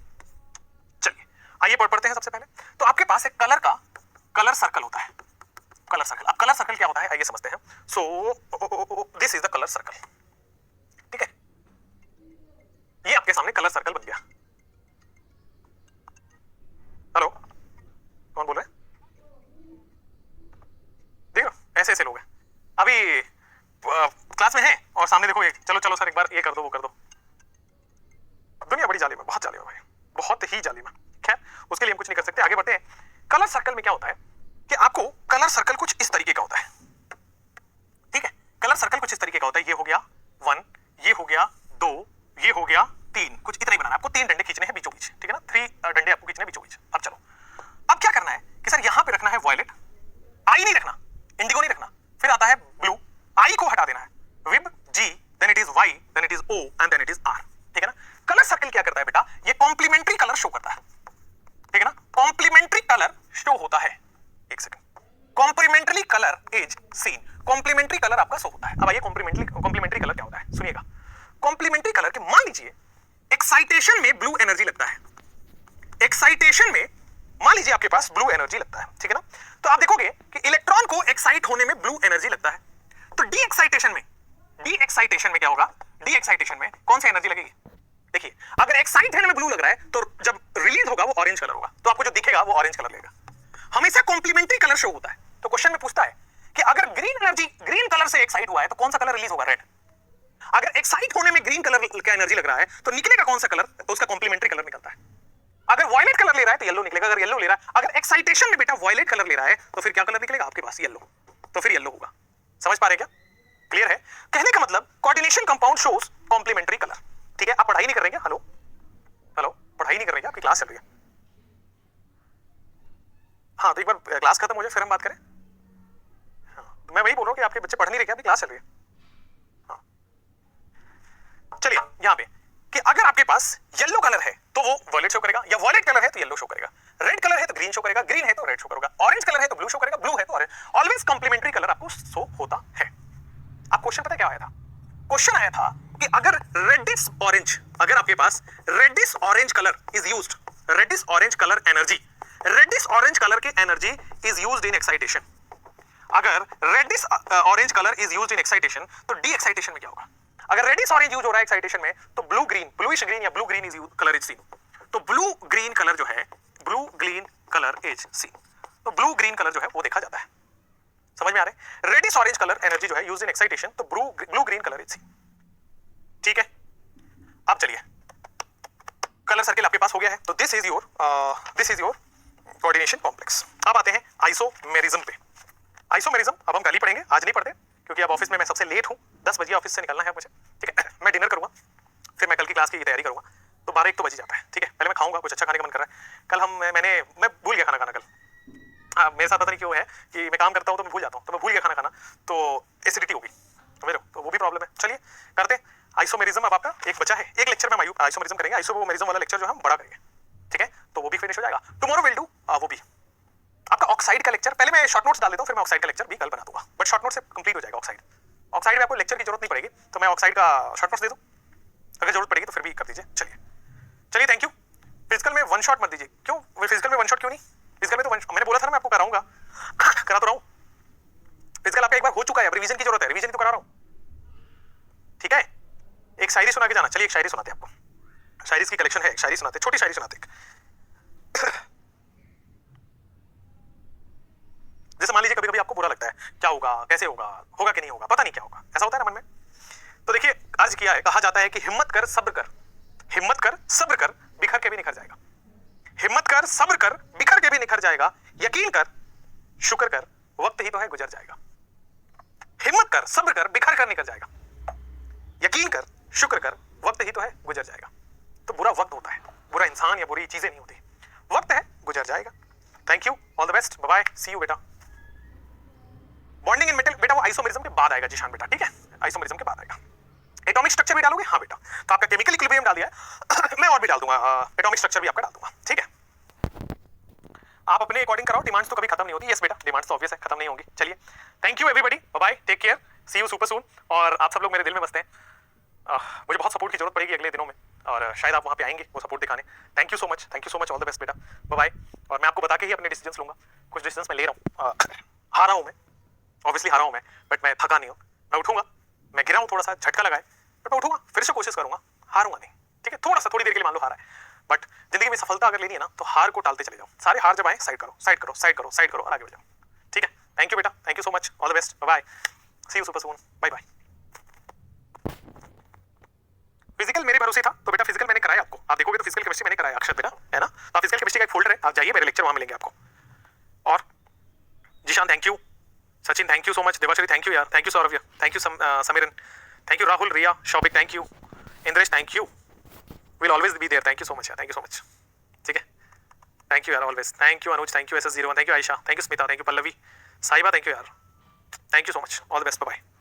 चलिए आइए पढ़ते हैं सबसे पहले। तो आपके पास एक कलर सर्कल होता है, कलर सर्कल। अब कलर सर्कल क्या होता है आइए समझते हैं। So this is the colour circle, ठीक है, ये आपके सामने कलर सर्कल बन गया। हेलो, कौन बोल रहे हैं? क्लास में है और सामने देखो ये, चलो चलो सर एक बार ये कर दो वो कर दो। दुनिया बड़ी जालिम है, बहुत जालिम है भाई, बहुत ही जालिम है। खैर उसके लिए हम कुछ नहीं कर सकते, आगे बढ़ते हैं। कलर सर्कल में क्या होता है कि आपको कलर सर्कल कुछ इस तरीके का होता है, ठीक है। कलर सर्कल कुछ इस तरीके का होता है, ये हो गया 1, ये हो गया 2, ये हो गया 3, कुछ इतना ही बनाना है आपको। 3 डंडे खींचने हैं बीचों बीच, ठीक है ना, 3 डंडे आपको खींचने हैं बीचों बीच। अब चलो, अब क्या करना है कि सर यहां पे रखना है वॉयलेट, आई नहीं रखना, इंडिगो नहीं रखना, फिर आता है ब्लू, आई को हटा देना है, VIB G, then it is Y, then it is O and then it is R, ठीक है ना। कलर सर्कल क्या करता है बेटा, ये कॉम्प्लीमेंट्री कलर शो करता है, ठीक है ना, कॉम्प्लीमेंट्री कलर शो होता है। एक second, complementary colour is seen, complementary colour आपका शो होता है। अब आइए कॉम्प्लीमेंट्री कलर क्या होता है, सुनिएगा। कॉम्प्लीमेंट्री कलर के मान लीजिए एक्साइटेशन में ब्लू एनर्जी लगता है, एक्साइटेशन में मान लीजिए आपके पास ब्लू एनर्जी लगता है, ठीक है ना। तो आप देखोगे कि इलेक्ट्रॉन को एक्साइट होने में ब्लू एनर्जी लगता है, तो डी एक्साइटेशन में क्या होगा, डी एक्साइटेशन में कौन सी एनर्जी लगेगी। देखिए अगर एक्साइट होने में ब्लू लग रहा है तो जब रिलीज होगा वो ऑरेंज कलर होगा, तो आपको जो दिखेगा वो ऑरेंज कलर लगेगा। हमेशा कॉम्प्लीमेंट्री कलर शो होता है। तो क्वेश्चन में पूछता है कि अगर ग्रीन एनर्जी ग्रीन कलर से एक्साइट हुआ है तो कौन सा कलर रिलीज होगा, रेड। अगर एक्साइट होने में ग्रीन कलर का एनर्जी लग रहा है तो निकलेगा कौन सा कलर, तो उसका कॉम्प्लीमेंट्री कलर निकलता है। अगर वॉयलेट कलर ले रहा है तो येलो निकलेगा, अगर येलो ले रहा है, अगर एक्साइटेशन में बेटा वॉयलेट कलर ले रहा है तो फिर क्या कलर निकलेगा आपके पास, येलो, तो फिर येलो होगा। समझ पा रहे क्या, क्लियर है। कहने का मतलब coordination compound shows complementary colour, ठीक है। आप पढ़ाई नहीं कर रहे हैं, हेलो हेलो, पढ़ाई नहीं कर रहे हैं, आपकी क्लास चल रही है। हाँ तो एक बार क्लास खत्म हो जाए फिर हम बात करें। हाँ, तो मैं वही बोल रहा हूँ कि आपके बच्चे पढ़ नहीं रहे क्या, अभी क्लास चल रही है। हाँ चलिए यहाँ पे कि अगर आपके पास येलो कलर है तो वो वॉयलेट शो करेगा, या वॉयलेट कलर है तो येलो शो करेगा, रेड कलर है तो ग्रीन शो करेगा, ग्रीन है तो रेड शो करेगा, ऑरेंज कलर है तो ब्लू शो करेगा, ब्लू है तो ऑरेंज। ऑलवेज कॉम्प्लीमेंट्री कलर आपको शो होता है। आप क्वेश्चन पता क्या आया था, क्वेश्चन आया था कि अगर रेडिश ऑरेंज, अगर आपके पास reddish orange colour is used, reddish orange colour energy, reddish orange colour की energy is used in excitation, अगर reddish orange colour is used in excitation तो डी एक्साइटेशन में क्या होगा। अगर रेडिश ऑरेंज यूज हो रहा है एक्साइटेशन में तो ब्लू ग्रीन, ब्लूइश ग्रीन या blue green is colour is scene, तो ब्लू ग्रीन कलर जो है, blue green colour is scene, तो ब्लू ग्रीन कलर जो है वो देखा जाता है। समझ में आ रहा है, रेडिश ऑरेंज कलर एनर्जी जो है यूज इन एक्साइटेशन, तो blue green colour is scene, ठीक है। अब चलिए कलर सर्किल आपके पास हो गया है, तो this is your coordination complex. अब आते हैं आइसोमेरिज्म पे। आइसोमेरिज्म अब हम कल ही पढ़ेंगे, आज नहीं पढ़ते क्योंकि अब ऑफिस में मैं सबसे लेट हूं, 10 बजे ऑफिस से निकलना है मुझे, ठीक है। मैं डिनर करूंगा, फिर मैं कल की क्लास की तैयारी करूंगा, तो 12-1 तो बज ही जाता है, ठीक है। पहले मैं खाऊंगा, कुछ अच्छा खाने का मन कर रहा है। कल मैं भूल गया खाना खाना कल। मेरे साथ पता नहीं क्यों है कि मैं काम करता हूं तो मैं भूल जाता हूं, तो मैं भूल गया खाना खाना, तो एसिडिटी होगी मेरे, तो वो भी प्रॉब्लम है। चलिए करते हैं आइसोमेरिज्म। अब आपका एक बचा है, एक लेक्चर में हम आइसोमेरिज्म करेंगे, आइसोमेरिज्म वाला लेक्चर जो हम बड़ा करेंगे, ठीक है, तो वो भी फिनिश हो जाएगा। टुमारो विल डू वो भी आपका ऑक्साइड का लेक्चर। पहले मैं शॉर्ट नोट्स डाल देता हूं, फिर मैं ऑक्साइड का लेक्चर भी कल बना दूंगा, बट शॉर्ट नोट से कंप्लीट हो जाएगा ऑक्साइड। ऑक्साइड में आपको लेक्चर की जरूरत नहीं पड़ेगी, तो मैं ऑक्साइड का शॉर्ट नोट्स दे दूं, अगर जरूरत पड़ेगी तो फिर भी कर दीजिए। चलिए थैंक यू। फिजिकल में वन शॉट मत दीजिए, क्यों फिजिकल में वन शॉट क्यों नहीं, फिजिकल में तो मैंने बोला था ना मैं आपको कराऊंगा, करा तो रहा हूं। फिजिकल आपका एक बार हो चुका है, अब रिवीजन की जरूरत है, रिवीजन तो करा रहा हूं, ठीक है। एक शायरी सुना के जाना, चलिए एक शायरी सुनाते हैं आपको, शायरी की कलेक्शन है, एक शायरी सुनाते, छोटी शायरी सुनाते। जैसे मान लीजिए कभी कभी आपको बुरा लगता है, क्या होगा, कैसे होगा, होगा कि नहीं होगा, पता नहीं क्या होगा, ऐसा होता है ना मन में। तो देखिए अर्ज किया है, कहा जाता है कि हिम्मत कर सब्र कर, हिम्मत कर सब्र कर, बिखर के भी निखर जाएगा। हिम्मत कर सब्र कर, बिखर के भी निखर जाएगा, यकीन कर शुक्र कर, वक्त ही तो है गुजर जाएगा। हिम्मत कर सब्र कर, बिखर कर निकल जाएगा, यकीन कर शुक्र कर, वक्त ही तो है गुजर जाएगा। तो बुरा वक्त होता है, बुरा इंसान या बुरी चीजें नहीं होती, वक्त है गुजर जाएगा। Thank you, all the best, bye bye, see you बेटा। बॉन्डिंग इन मेटल बेटा वो आइसोमेरिज्म के बाद आएगा जिशान बेटा, ठीक है, आइसोमेरिज्म के बाद आएगा। एटॉमिक स्ट्रक्चर भी डालोगे, हाँ बेटा, तो आपका केमिकल इक्विलिब्रियम डाल दिया है मैं और भी डाल दूंगा, एटॉमिक स्ट्रक्चर भी आपका डाल दूंगा, ठीक है। आप अपने अकॉर्डिंग कराओ, डिमांड्स तो कभी खत्म नहीं होती। यस बेटा, डिमांड्स तो ऑब्वियस है, खत्म नहीं होंगी। चलिए thank you everybody, bye bye, take care, see you super soon. और आप सब लोग मेरे दिल में बसते हैं, मुझे बहुत सपोर्ट की जरूरत पड़ेगी अगले दिनों में, और शायद आप वहाँ पे आएंगे वो सपोर्ट दिखाने। Thank you so much, thank you so much, all the best बेटा, बाय बाय। और मैं आपको बता के ही अपने डिसीजंस लूंगा, कुछ डिसीजंस मैं ले रहा हूँ, हारा हूँ मैं, ऑब्वियसली हारा हूँ मैं, बट मैं थका नहीं हूँ, मैं उठूंगा, मैं गिरा हूँ, थोड़ा सा झटका लगाए, बट मैं उठूंगा, फिर से कोशिश करूंगा, हारूंगा नहीं, ठीक है। थोड़ा सा थोड़ी देर के लिए मान लो हारा है, बट जिंदगी में सफलता अगर लेनी है ना तो हार को टालते चले जाओ, सारे हार जब आए साइड करो, साइड करो, साइड करो, साइड करो और आगे बढ़ जाओ, ठीक है। थैंक यू बेटा, thank you so much, all the best, bye bye. See you super soon, bye bye. Physical मेरे भरोसे था तो बेटा फिजिकल मैंने कराया आपको, आप देखोगे तो फिजिकल केमिस्ट्री मैंने कराया अक्षत बेटा, है ना। तो आप फिजिकल केमिस्ट्री का एक फोल्डर है, आप जाइए, मेरे लेक्चर वहां मिलेंगे आपको। और Zishan thank you, Sachin thank you so much, Devashree thank you यार, thank you Saurabh, thank you Sameeran, thank you Rahul, Riya, Shoubik thank you, Indresh thank you, will always be there, thank you so much यार, थैंक यू सो मच, ठीक है, thank you यार always, thank you Anuj, thank you SS01, thank you Ayesha, thank you Smita, thank you Pallavi, Sahiba thank you यार, thank you so much, all the best, bye bye.